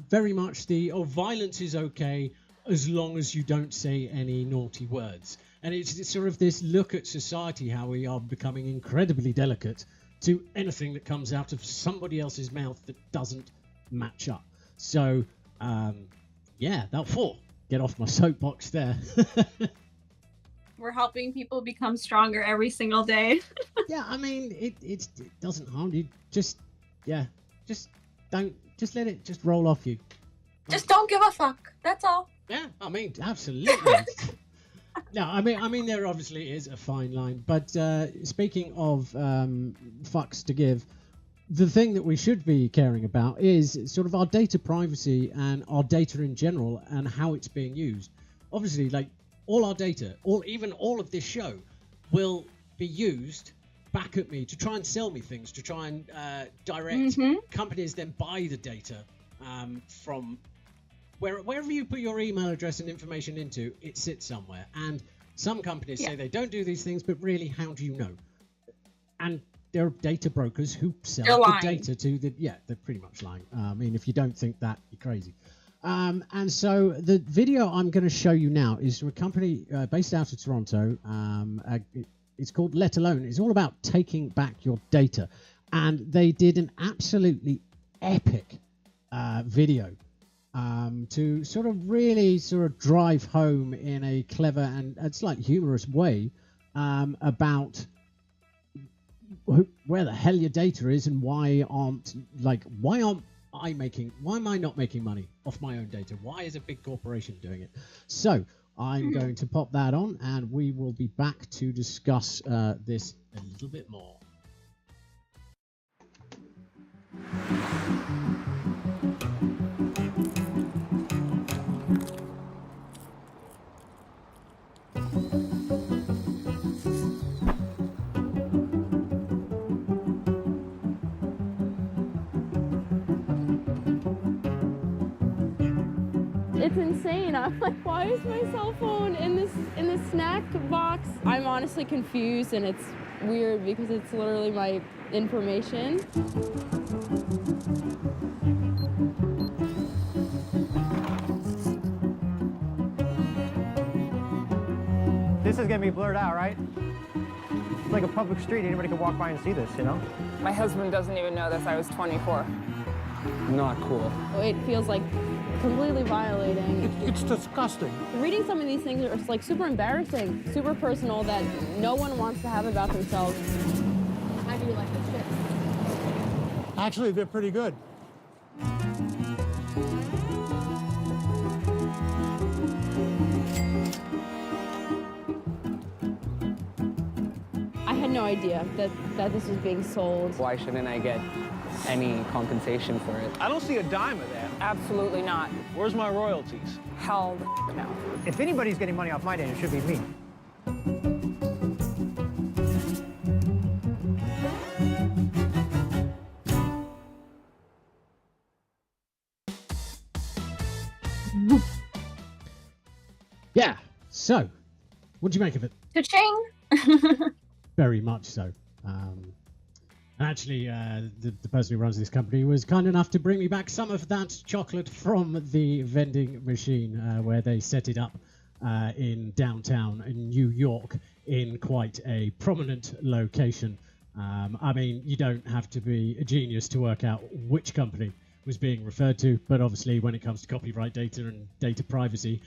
very much violence is okay as long as you don't say any naughty words. And it's sort of this look at society, how we are becoming incredibly delicate to anything that comes out of somebody else's mouth that doesn't match up. So, get off my soapbox there. We're helping people become stronger every single day. Yeah, I mean, it doesn't harm you. Just let it just roll off you. Just don't give a fuck. That's all. Yeah, I mean, absolutely. No, I mean, there obviously is a fine line. But speaking of fucks to give, the thing that we should be caring about is sort of our data privacy and our data in general and how it's being used. Obviously, like all our data, even all of this show, will be used back at me to try and sell me things, to try and direct companies then buy the data from wherever you put your email address and information into, it sits somewhere. And some companies say they don't do these things, but really, how do you know? And there are data brokers who sell the data to they're pretty much lying. I mean, if you don't think that, you're crazy. And so the video I'm going to show you now is from a company based out of Toronto. It's called LetAlone. It's all about taking back your data. And they did an absolutely epic video to sort of really drive home in a clever and slightly humorous way about where the hell your data is and why am I not making money off my own data? Why is a big corporation doing it? So I'm going to pop that on and we will be back to discuss this a little bit more. It's insane. I'm like, why is my cell phone in this snack box? I'm honestly confused, and it's weird because it's literally my information. This is gonna be blurred out, right? It's like a public street. Anybody can walk by and see this, you know? My husband doesn't even know this. I was 24. Not cool. It feels like completely violating. It's disgusting. Reading some of these things are like super embarrassing, super personal that no one wants to have about themselves. How do you like the chips? Actually, they're pretty good. I had no idea that this was being sold. Why shouldn't I get any compensation for it? I don't see a dime of that. Absolutely not. Where's my royalties? Hell no. If anybody's getting money off my data, it should be me. Yeah, so what do you make of it? Ka-ching! Very much so. And actually, the person who runs this company was kind enough to bring me back some of that chocolate from the vending machine where they set it up in downtown in New York in quite a prominent location. I mean, you don't have to be a genius to work out which company was being referred to, but obviously when it comes to copyright data and data privacy,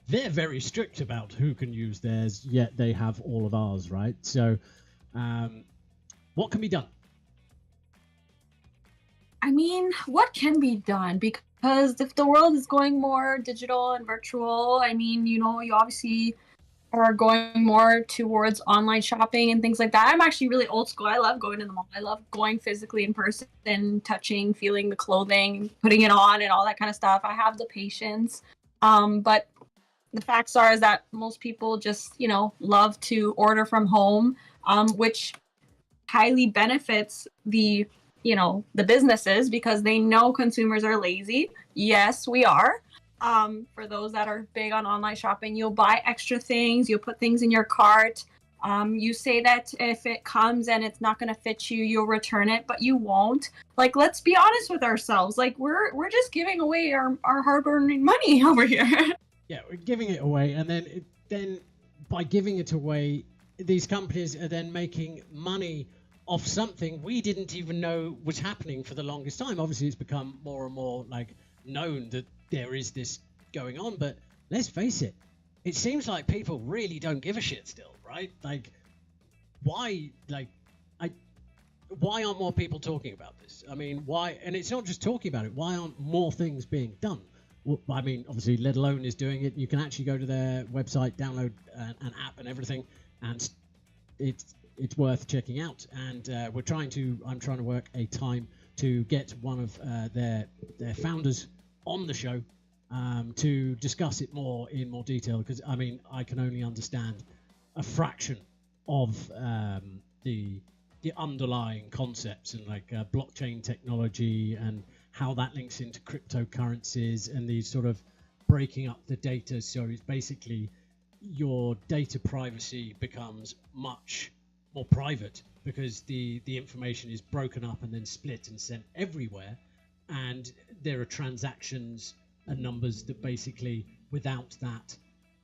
they're very strict about who can use theirs, yet they have all of ours, right? So what can be done? I mean, what can be done? Because if the world is going more digital and virtual, I mean, you know, you obviously are going more towards online shopping and things like that. I'm actually really old school. I love going to the mall. I love going physically in person, touching, feeling the clothing, putting it on and all that kind of stuff. I have the patience. But the facts are is that most people just, you know, love to order from home, which highly benefits the, you know, the businesses because they know consumers are lazy. Yes, we are. For those that are big on online shopping, you'll buy extra things, you'll put things in your cart. You say that if it comes and it's not going to fit you, you'll return it, but you won't. Like, let's be honest with ourselves. Like, we're just giving away our hard-earned money over here. Yeah, we're giving it away, and then by giving it away, these companies are then making money off something we didn't even know was happening for the longest time. Obviously, it's become more and more like known that there is this going on, but let's face it, it seems like people really don't give a shit still, right? Like, why aren't more people talking about this? I mean, why? And it's not just talking about it. Why aren't more things being done? Well, I mean, obviously, LetAlone is doing it. You can actually go to their website, download an app and everything, and it's worth checking out. And I'm trying to work a time to get one of their founders on the show to discuss it in more detail, because I mean, I can only understand a fraction of the underlying concepts and like blockchain technology and how that links into cryptocurrencies and these sort of breaking up the data. So it's basically your data privacy becomes much more private because the information is broken up and then split and sent everywhere. And there are transactions and numbers that basically, without that,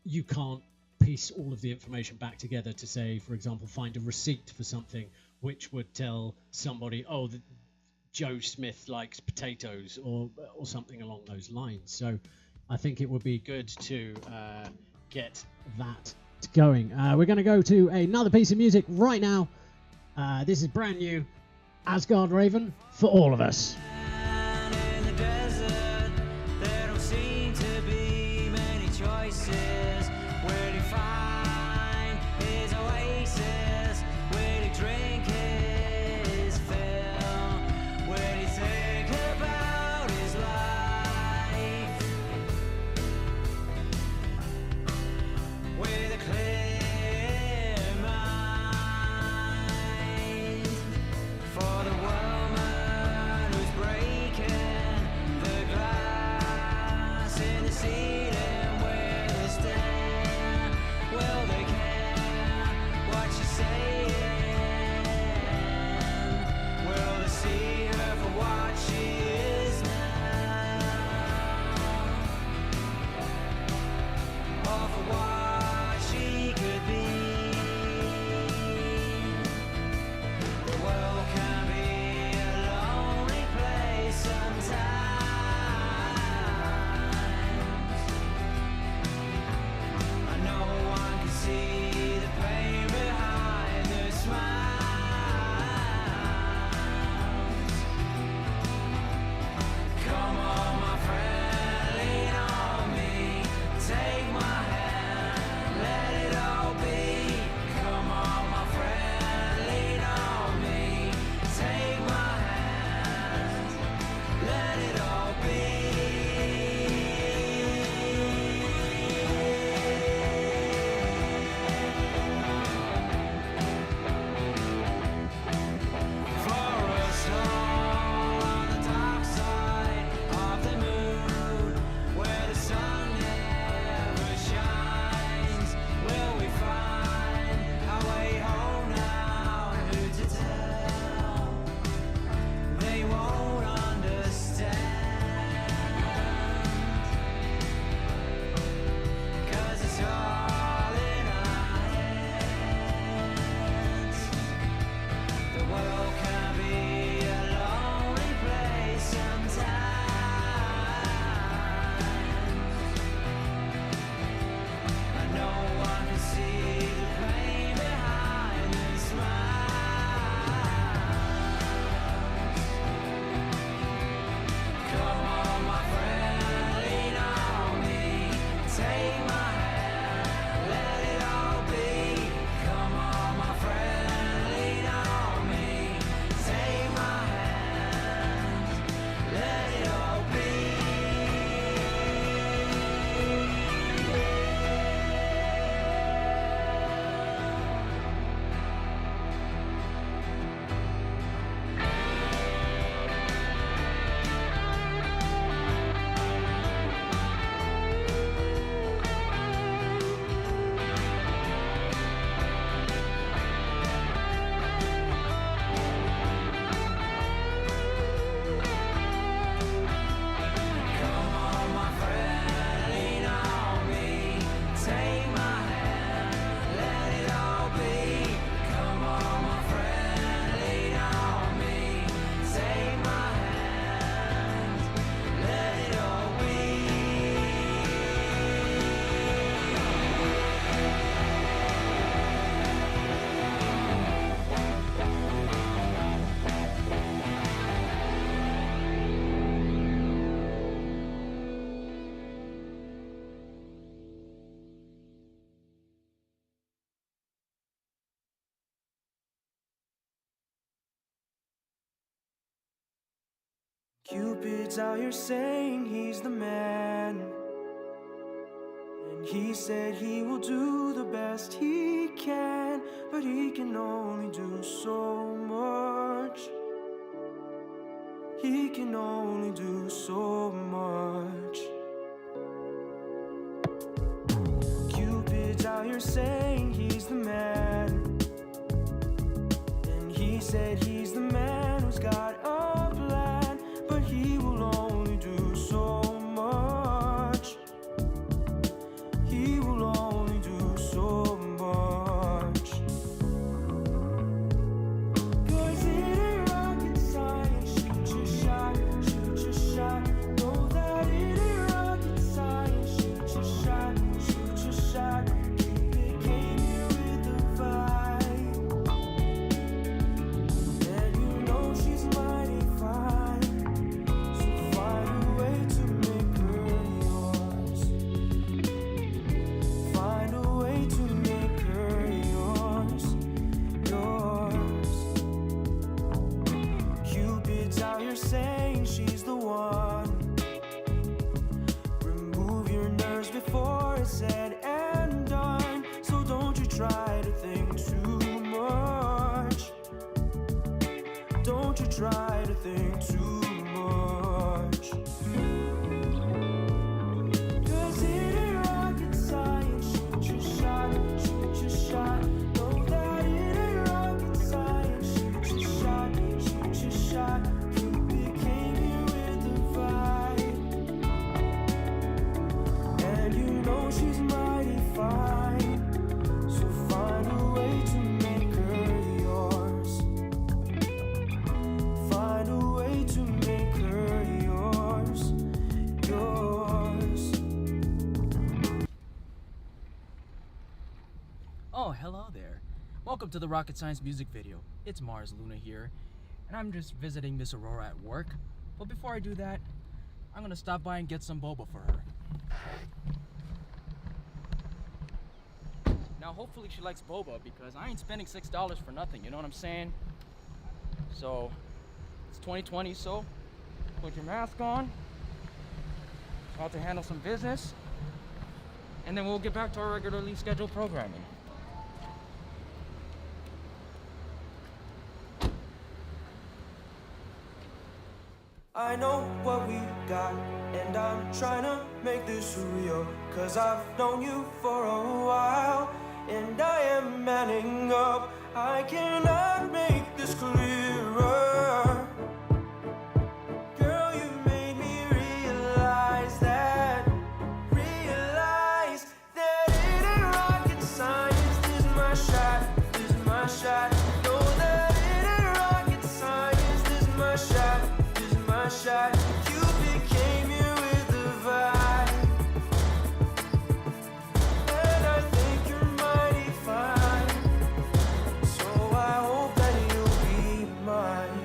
you can't piece all of the information back together to say, for example, find a receipt for something which would tell somebody, oh, Joe Smith likes potatoes or something along those lines. So I think it would be good to get that going. We're going to go to another piece of music right now. This is brand new, Asgard Raven, For All of Us. In the desert, there don't seem to be many choices. Where to find his oasis? Where to drink his fill? Where to think about his life? With a clear mind for the woman who's brave. Cupid's out here saying he's the man, and he said he will do the best he can, but he can only do so much. He can only do so much. Cupid's out here saying he's the man, and he said he's the man who's got a plan, but he will only do so much. He will only do so much. 'Cause it ain't rocket science. Shoot your shot, shoot your shot. Know that it ain't rocket science. Shoot your shot, shoot your shot. Cupid came here with the vibe, and you know she's mighty fine. So find a way to make her yours. Find a way to make her yours, yours. Cupid's out here saying she's the one. Remove your nerves before it's said and done. So don't you try to think too much. Don't you try to think too much. 'Cause it ain't rocket science. Shoot your shot, shoot your shot. Know that it ain't rocket science. Shoot your shot, shoot your shot. Cupid came here with the vibe, and you know she's mighty fine. So find a way to make her yours. Find a way to make her yours, yours. Oh, hello there. Welcome to the Rocket Science music video. It's Mars Luna here, and I'm just visiting Miss Aurora at work. But before I do that, I'm gonna stop by and get some boba for her. Now, hopefully she likes boba, because I ain't spending $6 for nothing, you know what I'm saying? So, it's 2020, so put your mask on. About to handle some business, and then we'll get back to our regularly scheduled programming. I know what we got, and I'm trying to make this real. 'Cause I've known you for a while, and I am manning up. I cannot make this clearer. Girl, you made me realize that it ain't rocket science. This is my shot, this is my shot. Know that it ain't rocket science. This is my shot, this is my shot. Cupid came here with the vibe, and I think you're mighty fine. So I hope that you'll be mine.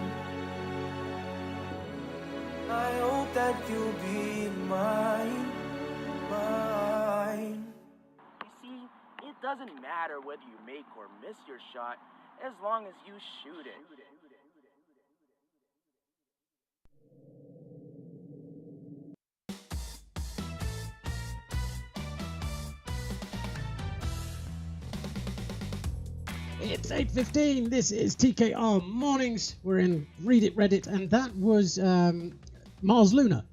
I hope that you'll be mine, mine. You see, it doesn't matter whether you make or miss your shot, as long as you shoot it. It's 8:15. This is TKR Mornings. We're in READIT, REDDIIT, and that was Mars Luna.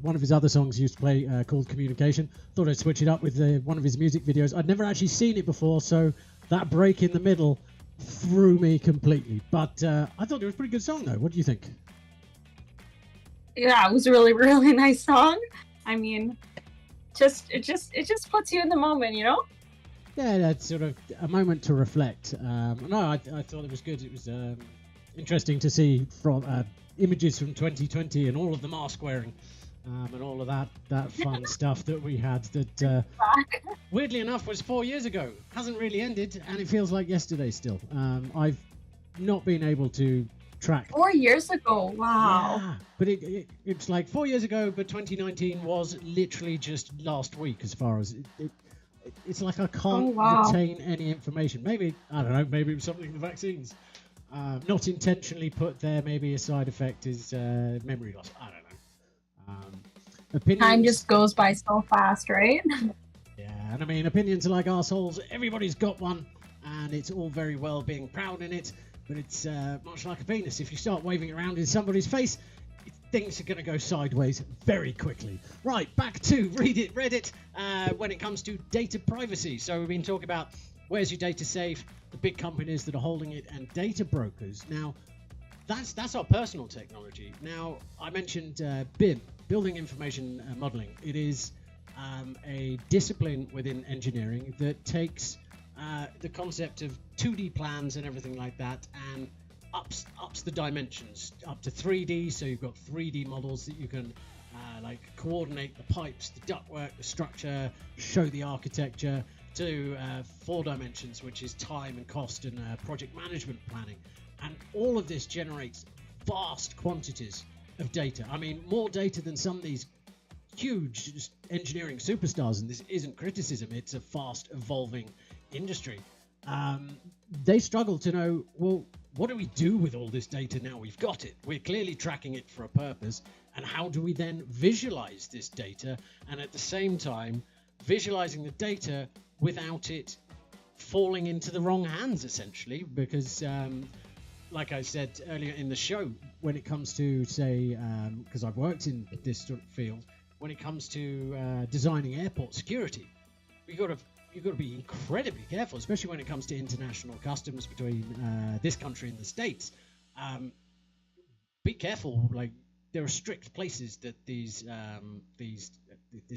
One of his other songs used to play called Communication. Thought I'd switch it up with one of his music videos. I'd never actually seen it before, so that break in the middle threw me completely. But I thought it was a pretty good song, though. What do you think? Yeah, it was a really, really nice song. I mean, it just puts you in the moment, you know? Yeah, that's sort of a moment to reflect. No, I thought it was good. It was interesting to see from images from 2020 and all of the mask wearing and all of that fun stuff that we had that weirdly enough was 4 years ago. Hasn't really ended, and it feels like yesterday still. I've not been able to track. 4 years ago, wow. Yeah, but it's like 4 years ago, but 2019 was literally just last week as far as it's like I can't retain any information. Maybe, I don't know, maybe it was something with the vaccines. not intentionally put there. Maybe a side effect is memory loss. I don't know. Opinions, Time just goes by so fast, right? Yeah, and I mean, opinions are like arseholes. Everybody's got one, and it's all very well being proud in it, but it's much like a penis. If you start waving it around in somebody's face, things are going to go sideways very quickly. Right, back to READIT, when it comes to data privacy. So we've been talking about where's your data safe, the big companies that are holding it, and data brokers. Now, that's our personal technology. Now, I mentioned BIM, Building Information Modeling. It is a discipline within engineering that takes the concept of 2D plans and everything like that and ups the dimensions up to 3D. So you've got 3D models that you can like coordinate the pipes, the ductwork, the structure, show the architecture, to 4 dimensions, which is time and cost and project management planning. And all of this generates vast quantities of data. I mean, more data than some of these huge engineering superstars, and this isn't criticism, it's a fast evolving industry. They struggle to know, well, what do we do with all this data now we've got it? We're clearly tracking it for a purpose, and how do we then visualize this data, and at the same time visualizing the data without it falling into the wrong hands, essentially, because like I said earlier in the show, when it comes to, say, because I've worked in this sort of field, when it comes to designing airport security, you've got to be incredibly careful, especially when it comes to international customs between this country and the States. Be careful, like there are strict places that this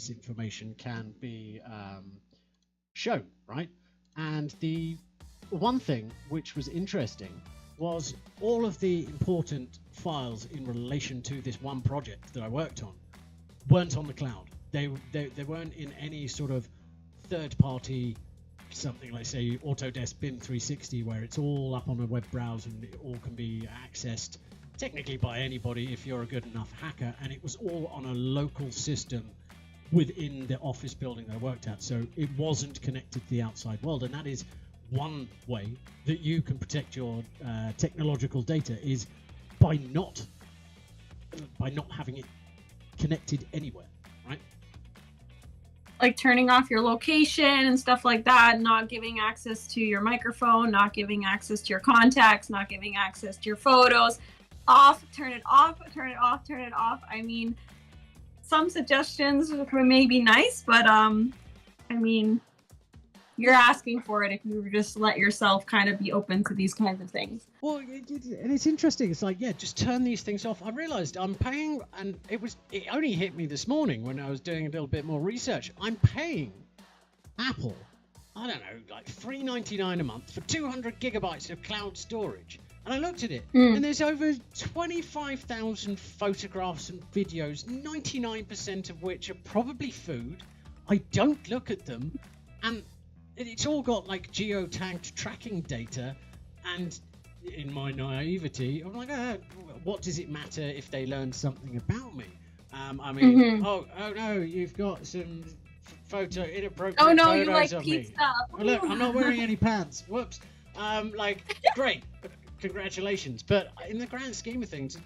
information can be shown, right? And the one thing which was interesting was all of the important files in relation to this one project that I worked on weren't on the cloud. They weren't in any sort of third-party, something like, say, Autodesk BIM 360, where it's all up on a web browser and it all can be accessed technically by anybody if you're a good enough hacker. And it was all on a local system within the office building that I worked at, so it wasn't connected to the outside world. And that is one way that you can protect your technological data, is by not having it connected anywhere, right? Like turning off your location and stuff like that, not giving access to your microphone, not giving access to your contacts, not giving access to your photos. Off, turn it off, turn it off, turn it off. I mean, some suggestions may be nice, but I mean, you're asking for it if you just let yourself kind of be open to these kinds of things. Well, and it's interesting. It's like, yeah, just turn these things off. I realized I'm paying, and it only hit me this morning when I was doing a little bit more research. I'm paying Apple, I don't know, like $3.99 a month for 200 gigabytes of cloud storage. And I looked at it, and there's over 25,000 photographs and videos, 99% of which are probably food. I don't look at them, and it's all got like geotagged tracking data. And in my naivety, I'm like, what does it matter if they learn something about me? I mean, oh no, you've got some inappropriate oh no, photos you like of pizza. me. Oh, look, I'm not wearing any pants. Whoops. Like, great. Congratulations. But in the grand scheme of things,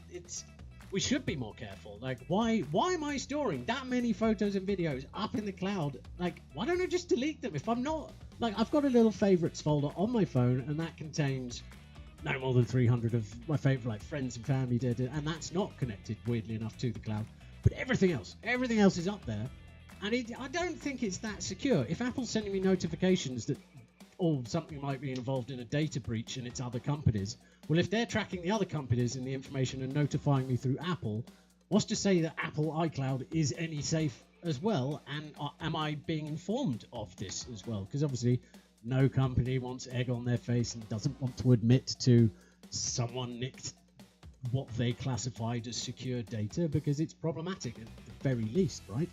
we should be more careful. Like, why am I storing that many photos and videos up in the cloud? Like, why don't I just delete them? If I'm not, like, I've got a little favorites folder on my phone, and that contains no more than 300 of my favorite, like, friends and family data, and that's not connected, weirdly enough, to the cloud. But everything else is up there, and I don't think it's that secure. If Apple's sending me notifications that something might be involved in a data breach and it's other companies, well, if they're tracking the other companies in the information and notifying me through Apple, what's to say that Apple iCloud is any safe as well? And am I being informed of this as well? Because obviously no company wants egg on their face and doesn't want to admit to someone nicked what they classified as secure data, because it's problematic at the very least, right?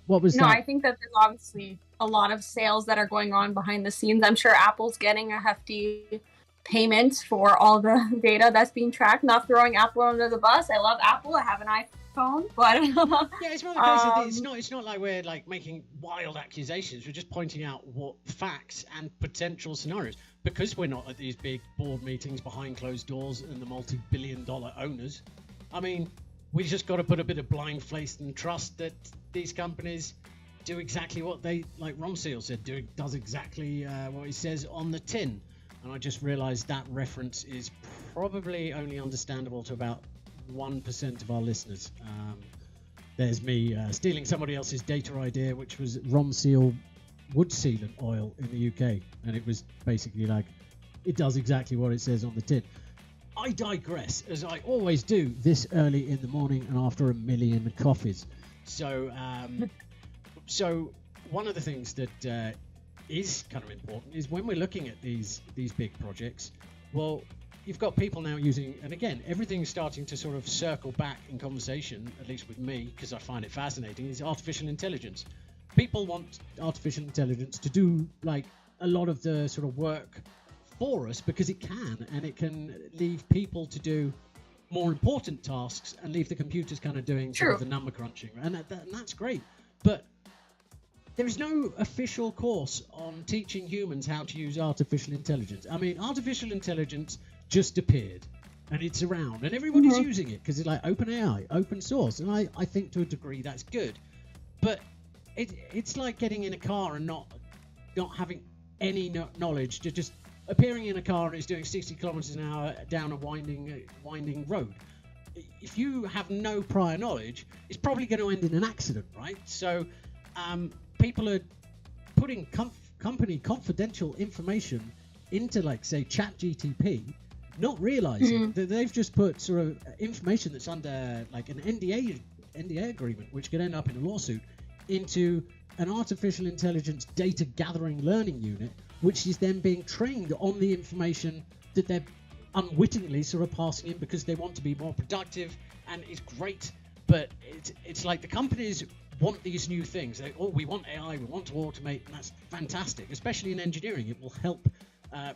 What was that? I think that there's obviously a lot of sales that are going on behind the scenes. I'm sure Apple's getting a hefty payment for all the data that's being tracked. Not throwing Apple under the bus. I love Apple. I have an phone. Well, I don't know. Yeah, it's not the case of it's not like we're like making wild accusations. We're just pointing out what facts and potential scenarios. Because we're not at these big board meetings behind closed doors and the multi-billion-dollar owners. I mean, we just got to put a bit of blind faith and trust that these companies do exactly what they, like Ron Seal said, does exactly what he says on the tin. And I just realized that reference is probably only understandable to about 1% of our listeners. There's me stealing somebody else's data idea, which was Ron Seal wood sealant oil in the UK, and it was basically like, it does exactly what it says on the tin. I digress, as I always do this early in the morning and after a million coffees. So one of the things that is kind of important is when we're looking at these big projects, well, you've got people now using, and again, everything's starting to sort of circle back in conversation, at least with me, because I find it fascinating, is artificial intelligence. People want artificial intelligence to do like a lot of the sort of work for us because it can, and it can leave people to do more important tasks and leave the computers kind of doing sort of the number crunching, and that's great. But there is no official course on teaching humans how to use artificial intelligence. I mean, artificial intelligence just appeared and it's around and everybody's using it because it's like OpenAI, open source, and I think to a degree that's good. But it's like getting in a car and not having any knowledge, just appearing in a car and it's doing 60 kilometers an hour down a winding road. If you have no prior knowledge, it's probably going to end in an accident, right? So people are putting company confidential information into, like, say, ChatGTP, not realizing that they've just put sort of information that's under like an NDA agreement, which could end up in a lawsuit, into an artificial intelligence data gathering learning unit, which is then being trained on the information that they're unwittingly sort of passing in because they want to be more productive, and it's great. But it's like the companies want these new things. We want AI, we want to automate, and that's fantastic, especially in engineering. It will help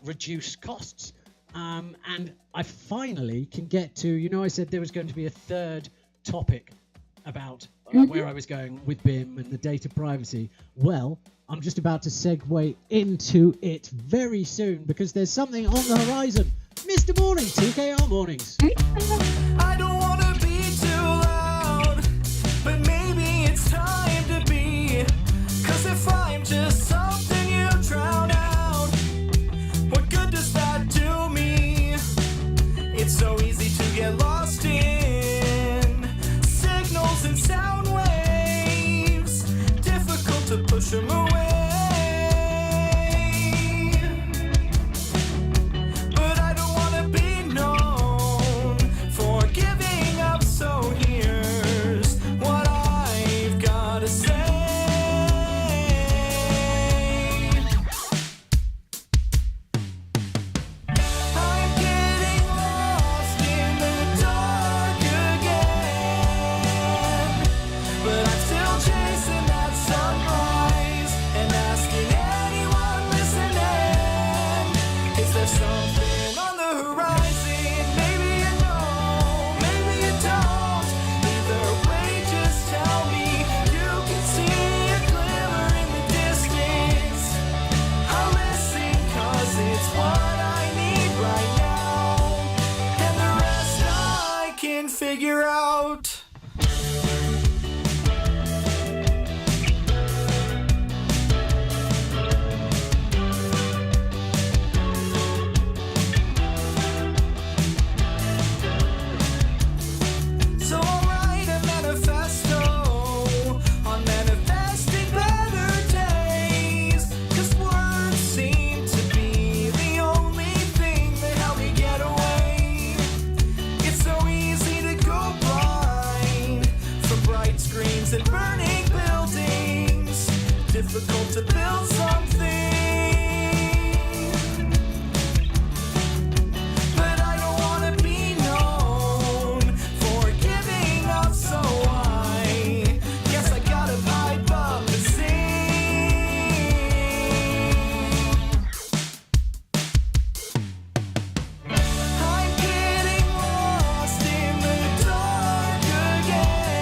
reduce costs. And I finally can get to, I said there was going to be a third topic about where I was going with BIM and the data privacy. Well, I'm just about to segue into it very soon because there's something on the horizon. Mr. Morning, TKR Mornings. I don't want to be too loud, but maybe it's time to be. 'Cause if I'm just something you drown out, what good does that do me? It's so easy to get lost in signals and sound waves, difficult to push them away. But I don't want to be known for giving up, so here's what I've got to say. I'm getting lost in the dark again, but I'm still chasing that sunrise and asking anyone listening, is there something on the horizon? Maybe you know, maybe you don't. Either way, just tell me. You can see a glimmer in the distance. I'll listen 'cause it's what I need right now, and the rest I can figure out. So I'll write a manifesto on manifesting better days, 'cause words seem to be the only thing that help me get away. It's so easy to go blind from bright screens and burning buildings, difficult to build something. But I don't want to be known for giving up, so I guess I gotta pipe up and sing. I'm getting lost in the dark again,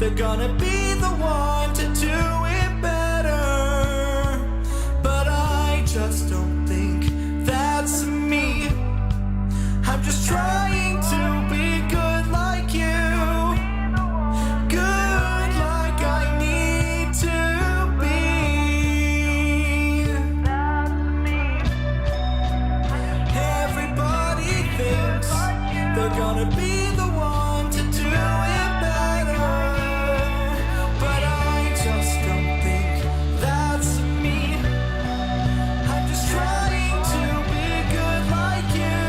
they're gonna be the one to do it better. But I just don't think that's me. I'm just trying to be good like you. Good like I need to be. Everybody thinks they're gonna be the one to do it better. But I just don't think that's me. I'm just trying to be good like you.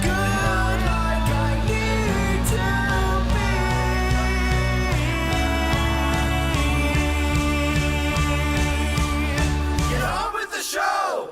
Good like I need to be. Get on with the show!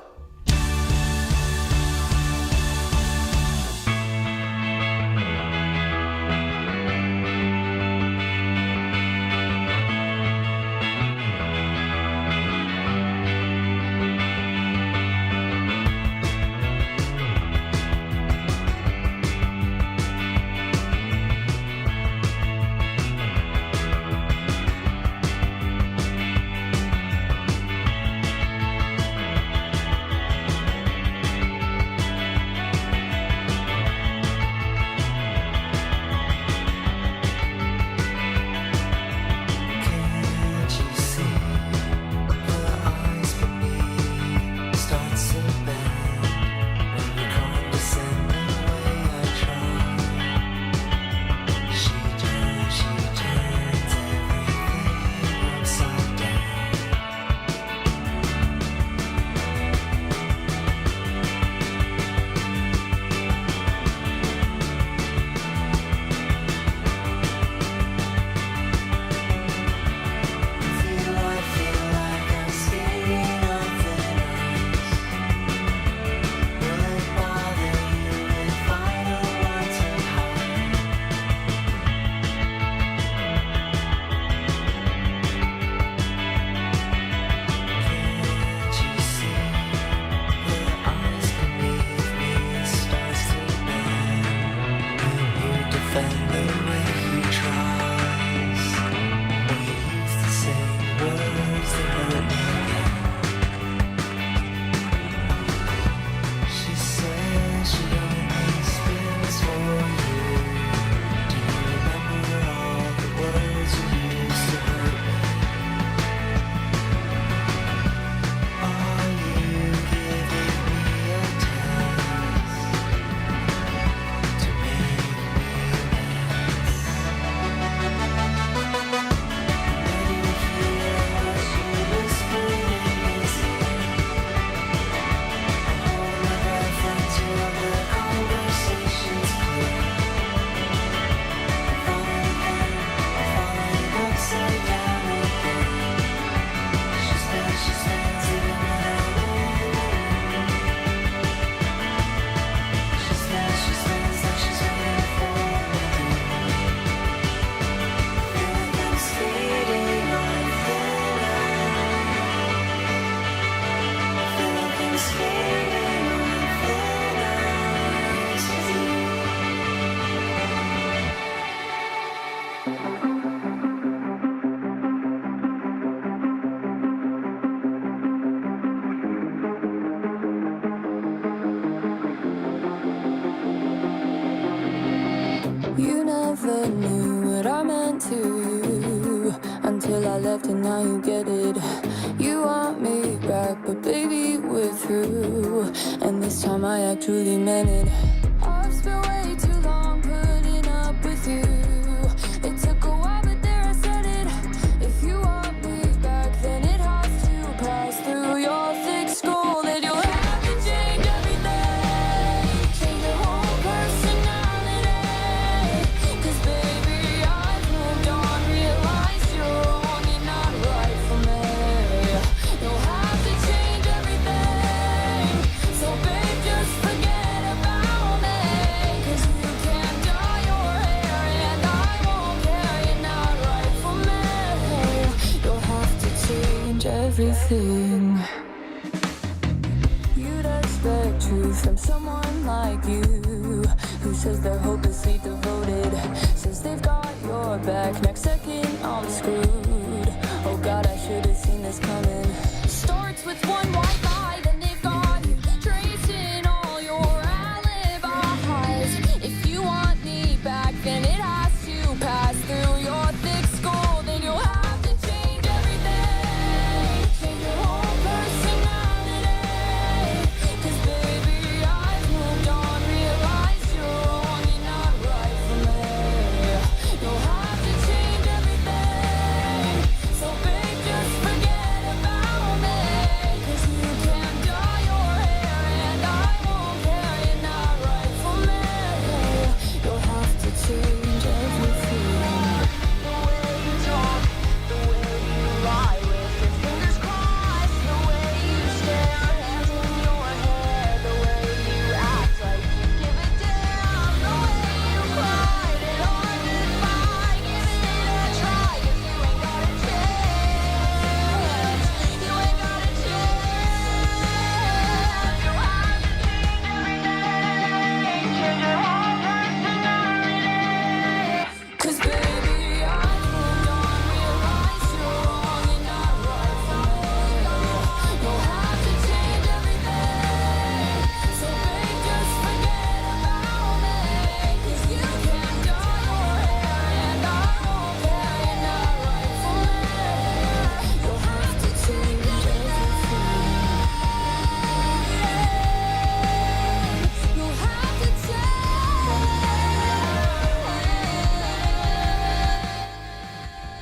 You never knew what I meant to you until I left and now you get it. You want me back, but baby, we're through. And this time I actually meant it. I've spent way too long putting up with you. It took a while, but there I said it. If you want me back, then it has to pass through your thick skull. That you'll have to change everything, change your whole personality. 'Cause baby, I've moved on, realized you're wrong and not right for me. You'll have to change everything, so babe, just forget about me. 'Cause you can't dye your hair and I won't care, you're not right for me. You'll have to change everything. You'd expect truth from someone like you, who says they're hopelessly devoted, says they've got your back. Next second, I'm screwed. Oh God, I should have seen this coming. Starts with one white lie, then they've got you tracing all your alibis. If you want me back, then it has to pass through your thick skull. Then you'll have to change everything, change your whole personality. 'Cause baby, I've moved on, realized you're wrong and not right for me. You'll have to change everything, so babe, just forget about me. 'Cause you can't dye your hair and I won't care, you're not right for me. You'll have to change everything. The way you talk, the way you lie with your fingers crossed, the way you stare, hands in your hair, the way you act like you give a damn, the way you cried it all goodbye, give it a try, 'cause you ain't got a chance, you ain't got a chance. You'll have to change everything, change your whole personality. 'Cause baby, I've moved on, realized you're wrong and not right for me. You'll have to change everything, so babe, just forget about me. 'Cause you can't dye your hair and I won't care, you're not right for me. You'll have to change everything. You'll have to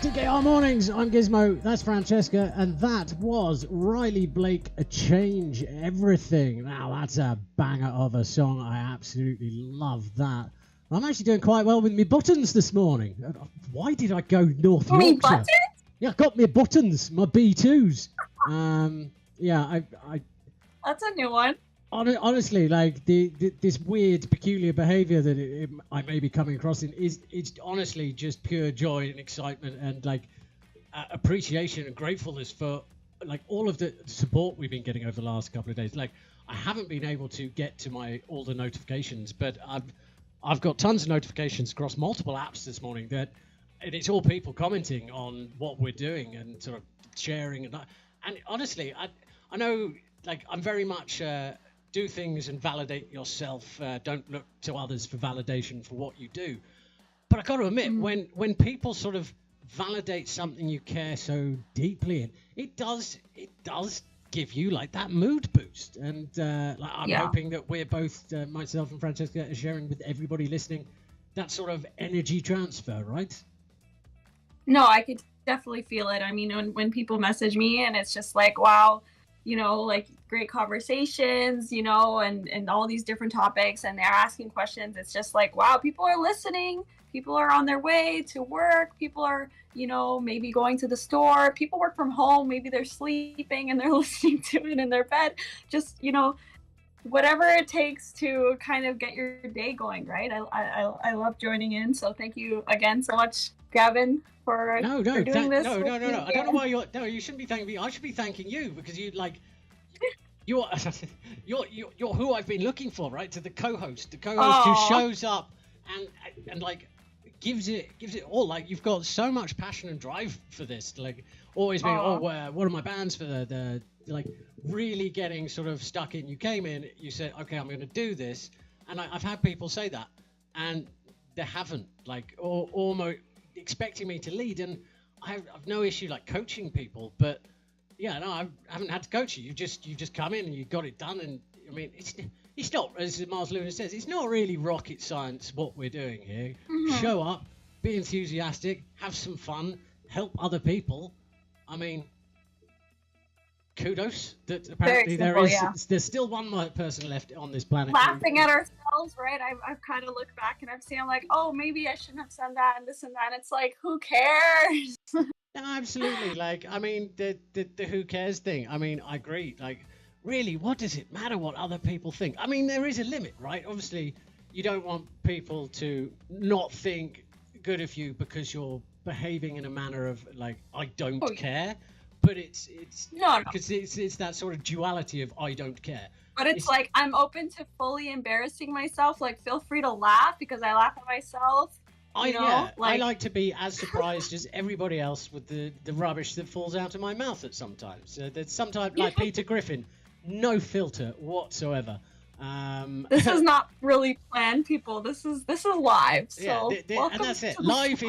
DKR Mornings, I'm Gizmo, that's Francesca, and that was Riley Blake, A Change Everything. Now, that's a banger of a song. I absolutely love that. I'm actually doing quite well with my buttons this morning. Why did I go North Me Yorkshire? buttons? Yeah, I got my buttons, my B2s. Yeah, I That's a new one. honestly, like this weird, peculiar behaviour that I may be coming across in it's honestly just pure joy and excitement and like appreciation and gratefulness for like all of the support we've been getting over the last couple of days. Like I haven't been able to get to all the notifications, but I've got tons of notifications across multiple apps this morning and it's all people commenting on what we're doing and sort of sharing and honestly, I know like I'm very much. Do things and validate yourself. Don't look to others for validation for what you do. But I got to admit, when people sort of validate something you care so deeply in, it does give you like that mood boost. And like, I'm hoping that we're both, myself and Francesca, are sharing with everybody listening that sort of energy transfer, right? No, I could definitely feel it. I mean, when people message me and it's just like, wow, you know, like great conversations, you know, and all these different topics and they're asking questions. It's just like, wow, people are listening. People are on their way to work. People are, you know, maybe going to the store. People work from home. Maybe they're sleeping and they're listening to it in their bed. Just, you know, whatever it takes to kind of get your day going, right? I love joining in. So thank you again so much, Gavin, for doing this. No. I don't know why you shouldn't be thanking me. I should be thanking you because you're who I've been looking for, right? To the co-host who shows up and like gives it all. Like you've got so much passion and drive for this. Like always being, what are my bands for the like really getting sort of stuck in. You came in, you said, okay, I'm going to do this, and I've had people say that, and they haven't like or almost expecting me to lead, and I've no issue like coaching people, but yeah, no, I haven't had to coach you. You just come in and you got it done, and I mean it's not, as Mars Luna says, it's not really rocket science what we're doing here. Show up, be enthusiastic, have some fun, help other people. I mean, kudos that apparently there's still one more person left on this planet. Laughing at ourselves, right? I've kind of looked back and I've seen like, oh, maybe I shouldn't have said that and this and that. And it's like, who cares? No, absolutely. Like, I mean, the who cares thing. I mean, I agree. Like, really, what does it matter what other people think? I mean, there is a limit, right? Obviously, you don't want people to not think good of you because you're behaving in a manner of like, I don't care. But it's because it's that sort of duality of I don't care. But it's like I'm open to fully embarrassing myself. Like feel free to laugh because I laugh at myself. You know? I Like, like to be as surprised as everybody else with the rubbish that falls out of my mouth at sometimes. There's sometimes, like Peter Griffin, no filter whatsoever. this is not really planned, people. This is live. So yeah, and that's it. Live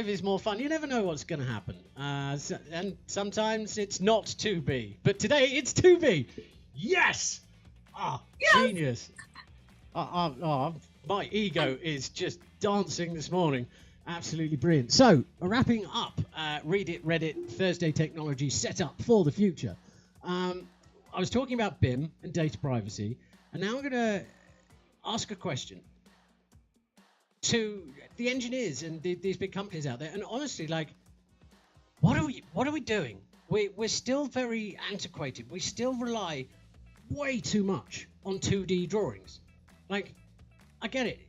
is more fun. You never know what's going to happen. And sometimes it's not to be. But today it's to be. Yes! Yes! Genius. My ego is just dancing this morning. Absolutely brilliant. So, wrapping up READIT, REDDIT, Thursday technology set up for the future. I was talking about BIM and data privacy, and now I'm going to ask a question to the engineers and these big companies out there. And honestly, like, what are we doing? We're still very antiquated. We still rely way too much on 2D drawings. Like, I get it.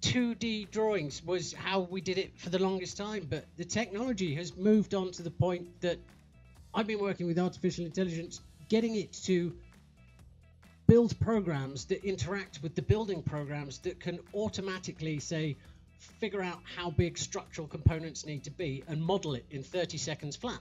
2D drawings was how we did it for the longest time, but the technology has moved on to the point that I've been working with artificial intelligence, getting it to build programs that interact with the building programs that can automatically, say, figure out how big structural components need to be and model it in 30 seconds flat.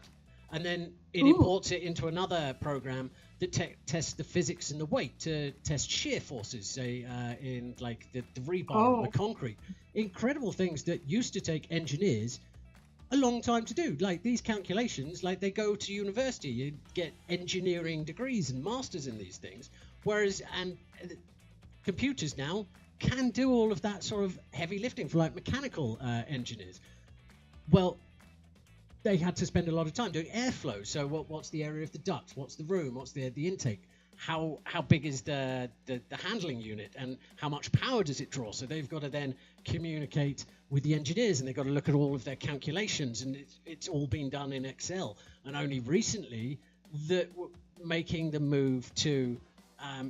And then it imports it into another program that tests the physics and the weight to test shear forces, say, in like the rebar or the concrete. Incredible things that used to take engineers a long time to do. Like these calculations, like they go to university, you get engineering degrees and masters in these things. Whereas, computers now can do all of that sort of heavy lifting for like mechanical engineers. Well, they had to spend a lot of time doing airflow. So what's the area of the duct? What's the room? What's the intake? How big is the handling unit, and how much power does it draw? So they've got to then communicate with the engineers, and they've got to look at all of their calculations, and it's all been done in Excel. And only recently that making the move to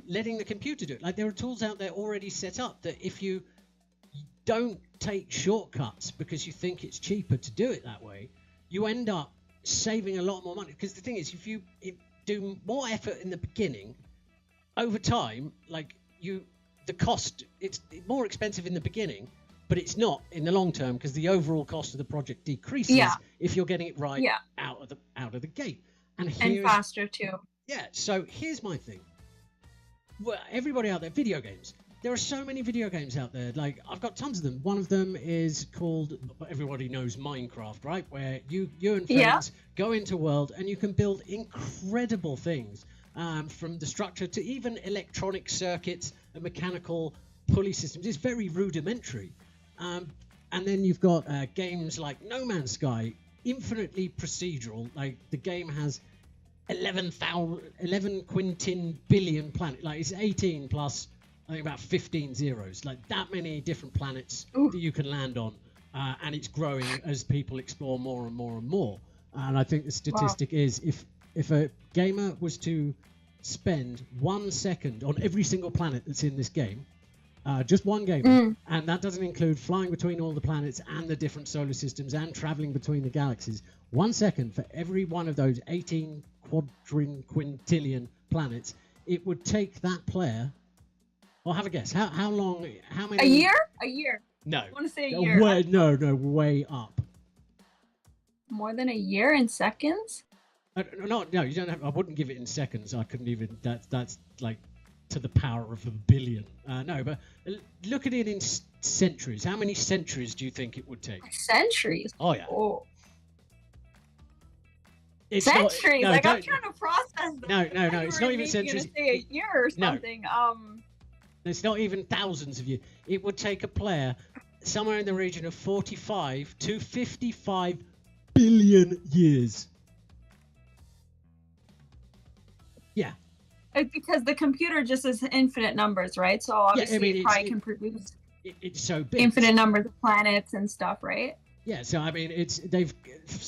letting the computer do it. Like there are tools out there already set up that if you don't take shortcuts because you think it's cheaper to do it that way, you end up saving a lot more money. Because the thing is, if you do more effort in the beginning, over time, like the cost, it's more expensive in the beginning, but it's not in the long term because the overall cost of the project decreases if you're getting it right out of the gate. And faster too. Yeah. So here's my thing. Well, everybody out there, video games. There are so many video games out there. Like I've got tons of them. One of them is called, everybody knows, Minecraft, right? Where you and friends go into a world and you can build incredible things, from the structure to even electronic circuits and mechanical pulley systems. It's very rudimentary. And then you've got games like No Man's Sky, infinitely procedural. Like the game has 11 quintin billion planets. Like it's 18 plus, I think, about 15 zeros. Like that many different planets that you can land on. And it's growing as people explore more and more and more. And I think the statistic is if a gamer was to spend 1 second on every single planet that's in this game, just one gamer, and that doesn't include flying between all the planets and the different solar systems and traveling between the galaxies, 1 second for every one of those 18 quintillion planets, it would take that player, well, have a guess, how long, how many... A year? No. I want to say a year. No, way up. More than a year in seconds? No, you don't have, I wouldn't give it in seconds. I couldn't even, that's like to the power of a billion. No, but look at it in centuries. How many centuries do you think it would take? Centuries? Oh, yeah. Oh. It's centuries? Not, no, like, I'm trying to process that. No, it's not even centuries. You're going to say a year or something. No. It's not even thousands of years. It would take a player somewhere in the region of 45 to 55 billion years. Yeah. It's because the computer just is infinite numbers, right? So obviously it probably can produce it's so big. Infinite numbers of planets and stuff, right? Yeah, so I mean,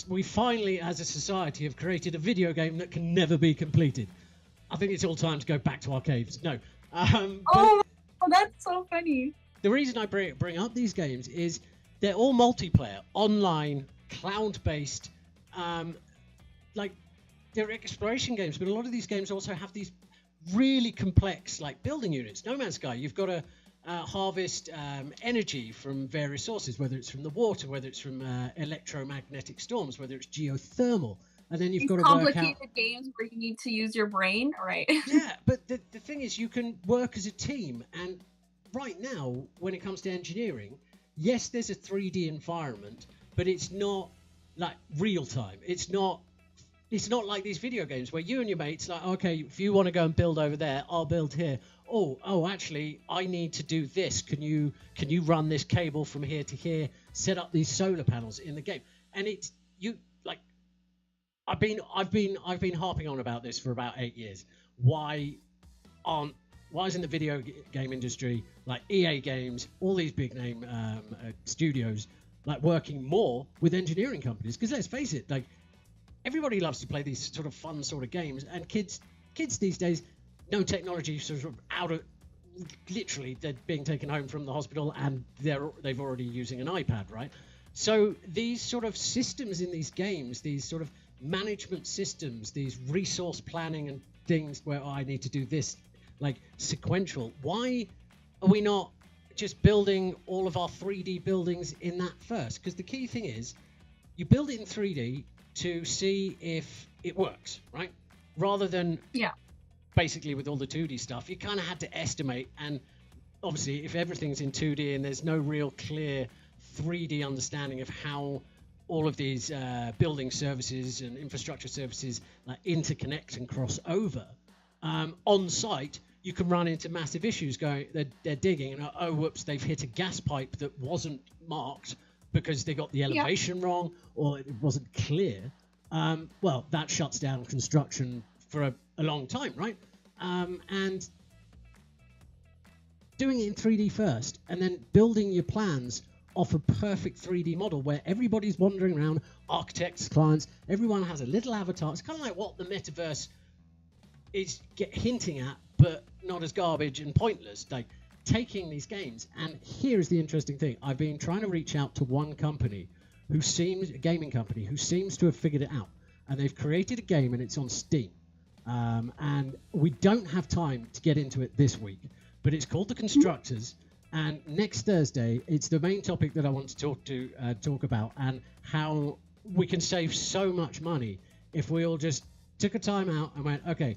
we finally, as a society, have created a video game that can never be completed. I think it's all time to go back to our caves. No. Oh, that's so funny. The reason I bring up these games is they're all multiplayer, online, cloud-based. Like, they're exploration games, but a lot of these games also have these really complex, like, building units. No Man's Sky, you've got to harvest energy from various sources, whether it's from the water, whether it's from electromagnetic storms, whether it's geothermal. And then you've got to work out complicated games where you need to use your brain, right? Yeah, but the thing is, you can work as a team. And right now, when it comes to engineering, yes, there's a 3D environment, but it's not like real time. It's not like these video games where you and your mates like, okay, if you want to go and build over there, I'll build here. Oh, actually, I need to do this. Can you run this cable from here to here? Set up these solar panels in the game, and it's you like. I've been harping on about this for about 8 years. Why isn't the video game industry, like EA Games, all these big name studios, like working more with engineering companies? Because let's face it, like everybody loves to play these sort of fun sort of games, and kids these days, no technology sort of out of, literally they're being taken home from the hospital and they've already using an iPad, right? So these sort of systems in these games, these sort of management systems, these resource planning and things where I need to do this, like sequential. Why are we not just building all of our 3D buildings in that first? Because the key thing is you build it in 3D to see if it works, right? Rather than basically with all the 2D stuff, you kind of had to estimate. And obviously if everything's in 2D and there's no real clear 3D understanding of how all of these building services and infrastructure services interconnect and cross over on site, you can run into massive issues going, they're digging and oh whoops, they've hit a gas pipe that wasn't marked because they got the elevation wrong or it wasn't clear. Well, that shuts down construction for a long time, right? And doing it in 3D first and then building your plans off a perfect 3D model where everybody's wandering around, architects, clients, everyone has a little avatar. It's kind of like what the metaverse is hinting at, but not as garbage and pointless, like taking these games. And here's the interesting thing. I've been trying to reach out to one company a gaming company who seems to have figured it out. And they've created a game and it's on Steam. And we don't have time to get into it this week, but it's called The Constructors. And next Thursday, it's the main topic that I want to talk about, and how we can save so much money if we all just took a time out and went, okay,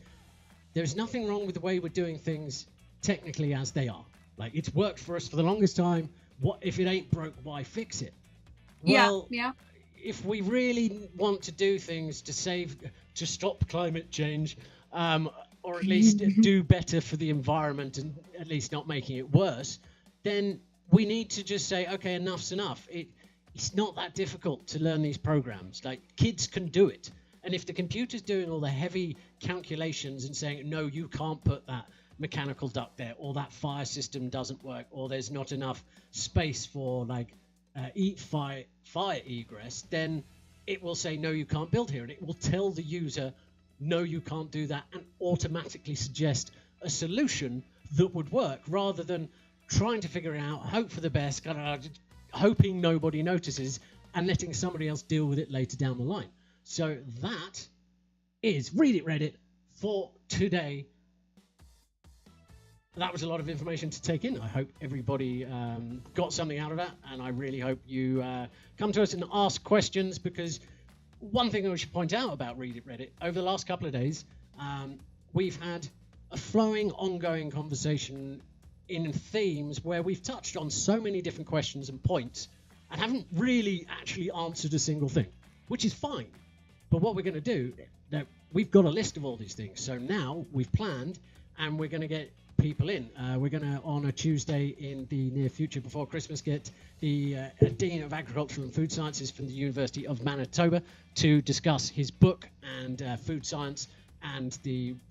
there's nothing wrong with the way we're doing things technically as they are. Like, it's worked for us for the longest time. What if it ain't broke, why fix it? Well, if we really want to do things to stop climate change, or at least do better for the environment and at least not making it worse, then we need to just say, okay, enough's enough. It's not that difficult to learn these programs. Like, kids can do it. And if the computer's doing all the heavy calculations and saying, no, you can't put that mechanical duct there, or that fire system doesn't work, or there's not enough space for fire egress, then it will say, no, you can't build here. And it will tell the user, no, you can't do that, and automatically suggest a solution that would work, rather than trying to figure it out, hope for the best, kind of hoping nobody notices and letting somebody else deal with it later down the line. So that is READIT Reddit for today. That was a lot of information to take in. I hope everybody got something out of that, and I really hope you come to us and ask questions, because one thing I should point out about READIT Reddit, over the last couple of days, we've had a flowing, ongoing conversation in themes where we've touched on so many different questions and points and haven't really actually answered a single thing, which is fine. But what we're going to do, we've got a list of all these things. So now we've planned, and we're going to get people in. We're going to, on a Tuesday in the near future before Christmas, get the Dean of Agricultural and Food Sciences from the University of Manitoba to discuss his book and food science. And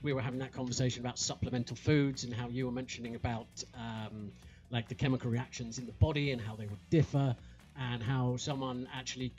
we were having that conversation about supplemental foods and how you were mentioning about like the chemical reactions in the body and how they would differ, and how someone actually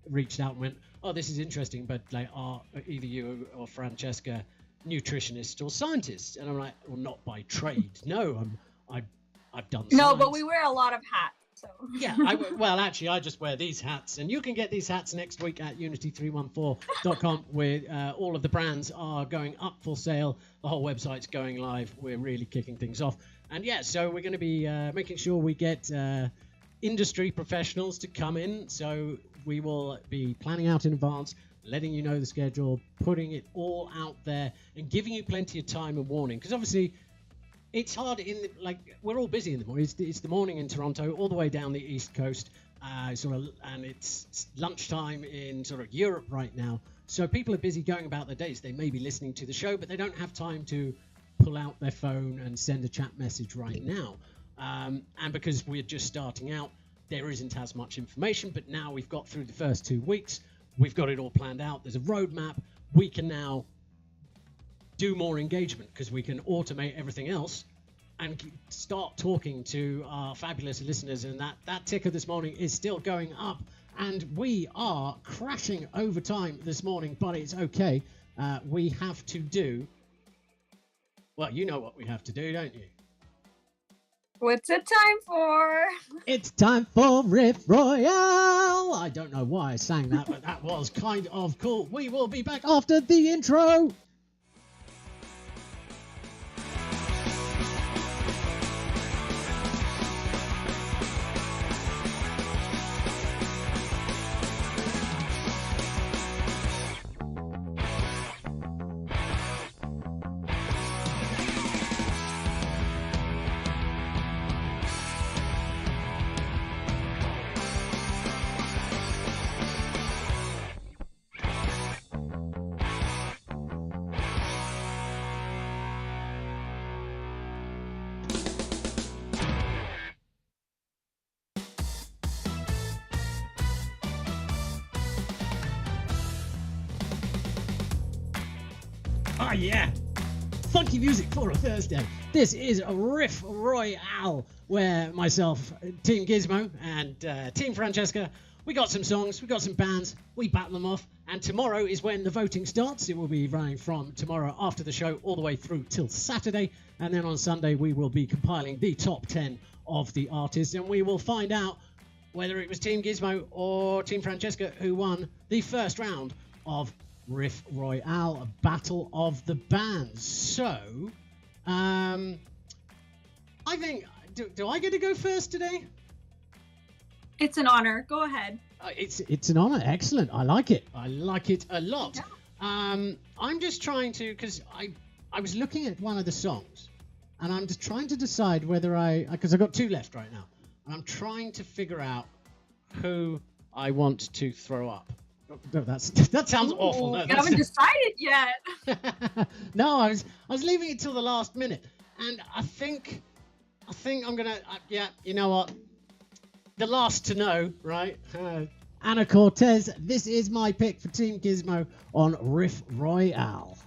reached out and went, oh, this is interesting, but like, are either you or Francesca nutritionists or scientists? And I'm like, well, not by trade. No, I've done science. No, but we wear a lot of hats. So. Yeah, well, actually, I just wear these hats, and you can get these hats next week at unity314.com, where all of the brands are going up for sale. The whole website's going live. We're really kicking things off. And yeah, so we're going to be making sure we get industry professionals to come in. So we will be planning out in advance, letting you know the schedule, putting it all out there, and giving you plenty of time and warning. Because obviously, it's hard we're all busy in the morning. It's the morning in Toronto, all the way down the East Coast, and it's lunchtime in sort of Europe right now. So people are busy going about their days. They may be listening to the show, but they don't have time to pull out their phone and send a chat message right now. And because we're just starting out, there isn't as much information. But now we've got through the first 2 weeks. We've got it all planned out. There's a roadmap. We can now do more engagement because we can automate everything else and start talking to our fabulous listeners. And that ticker this morning is still going up. And we are crashing over time this morning, but it's okay. We have to do... Well, you know what we have to do, don't you? What's it time for? It's time for Riff Royale! I don't know why I sang that, but that was kind of cool. We will be back after the intro! Oh yeah, funky music for a Thursday. This is a Riff Royale, where myself, Team Gizmo, and Team Francesca, we got some songs, we got some bands, we battle them off, and tomorrow is when the voting starts. It will be running from tomorrow after the show all the way through till Saturday, and then on Sunday we will be compiling the top 10 of the artists, and we will find out whether it was Team Gizmo or Team Francesca who won the first round of Riff Royale, a battle of the bands. So, I think, do I get to go first today? It's an honor. Go ahead. It's an honor. Excellent. I like it. I like it a lot. Yeah. I'm just trying to, because I was looking at one of the songs, and I'm just trying to decide whether because I've got two left right now, and I'm trying to figure out who I want to throw up. No, that sounds awful. No, you haven't decided yet. No, I was leaving it till the last minute, and I think I'm gonna. Yeah, you know what? The last to know, right? Anna Cortez. This is my pick for Team Gizmo on Riff Royale.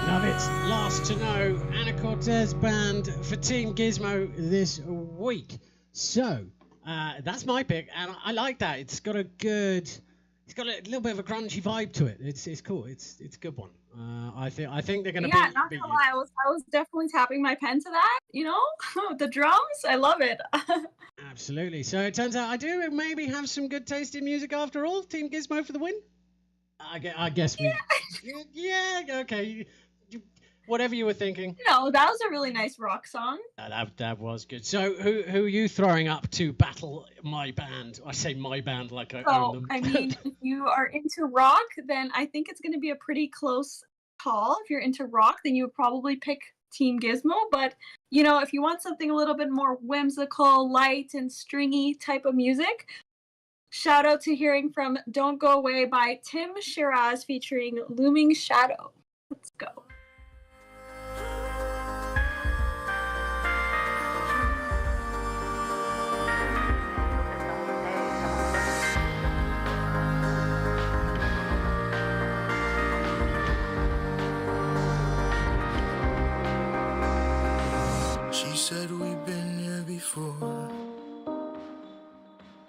Love it. Last to know, Anna Cortez band for Team Gizmo this week. So, that's my pick, and I like that. It's got a little bit of a grungy vibe to it. It's cool. It's a good one. I think they're gonna not gonna lie, I was definitely tapping my pen to that. You know, the drums. I love it. Absolutely. So it turns out I do maybe have some good taste in music after all. Team Gizmo for the win. I guess we. Yeah. Okay. Whatever you were thinking. No, that was a really nice rock song. That was good. So who are you throwing up to battle my band? I say my band like I own them. I mean, if you are into rock, then I think it's going to be a pretty close call. If you're into rock, then you would probably pick Team Gizmo. But, you know, if you want something a little bit more whimsical, light, and stringy type of music, shout out to hearing from Don't Go Away by Tim Shiraz featuring Looming Shadow. Let's go. Said we've been here before.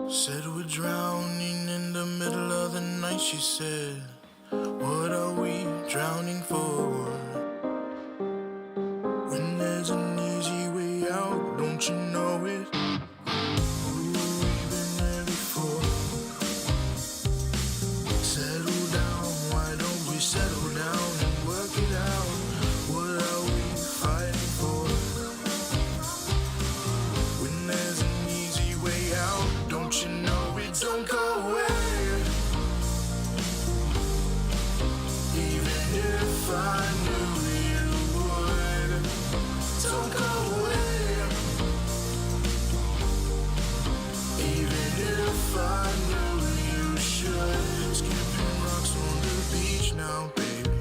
Said we're drowning in the middle of the night. She said, what are we drowning for? When there's an easy way out, don't you know it? Ooh, we've been there before. Settle down, why don't we settle down and work it out? What are we fighting for? There's an easy way out, don't you know it? Don't go away. Even if I knew you would, don't go away. Even if I knew you should. Skipping rocks on the beach now, baby.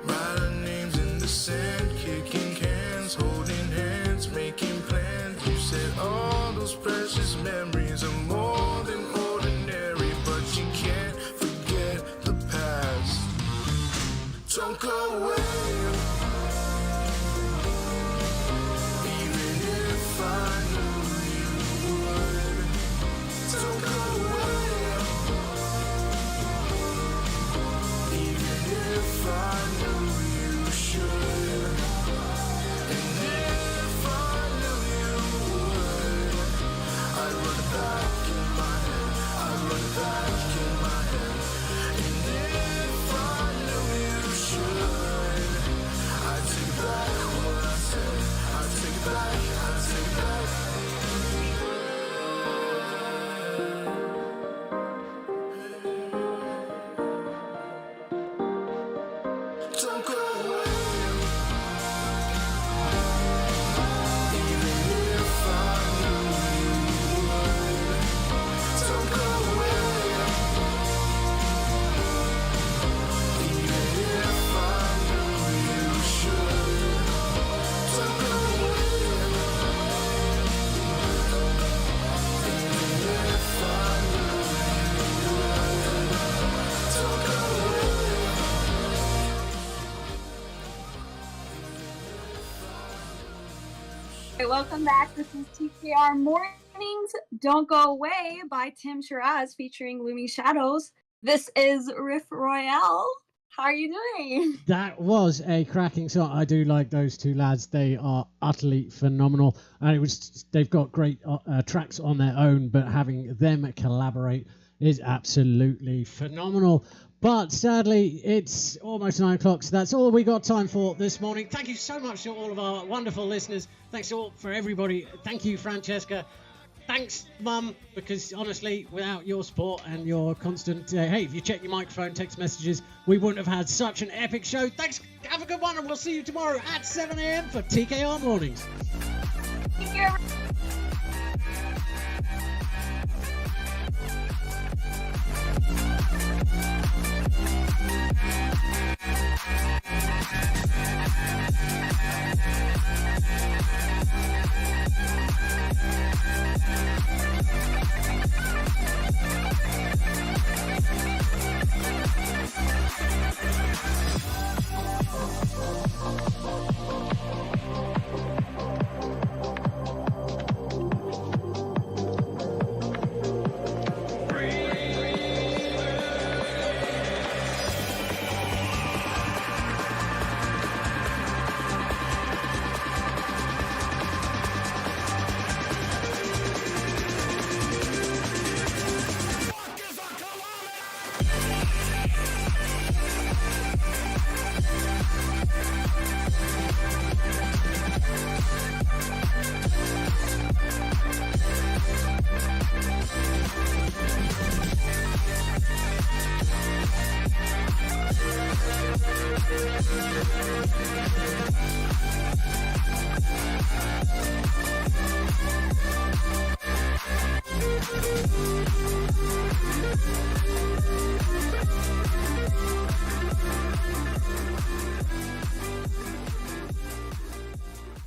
Write our names in the sand, kicking cans, holding hands, making plans. You said all those precious memories are more than ordinary, but you can't forget the past. Don't go away. Even if I knew you would. Don't go away. Even if I knew you should. And if I knew you would, I'd run back in my head. I'd run back in my head. And if I knew you should, I'd take back what I said. I'd take back, I'd take back. Don't go away. Even if I knew you would. Don't go away. Even if I knew you should. Don't go away. Even if I knew you would. Don't go away. Hey, welcome back. This is TKR Mornings Don't Go Away by Tim Shiraz featuring Looming Shadows. This is Riff Royale. How are you doing? That was a cracking song. I do like those two lads. They are utterly phenomenal, and they've got great tracks on their own, but having them collaborate is absolutely phenomenal. But sadly, it's almost 9 o'clock, so that's all we got time for this morning. Thank you so much to all of our wonderful listeners. Thanks for everybody. Thank you, Francesca. Thanks, Mum, because honestly, without your support and your constant, hey, if you check your microphone, text messages, we wouldn't have had such an epic show. Thanks. Have a good one, and we'll see you tomorrow at 7 a.m. for TKR Mornings. Thank you.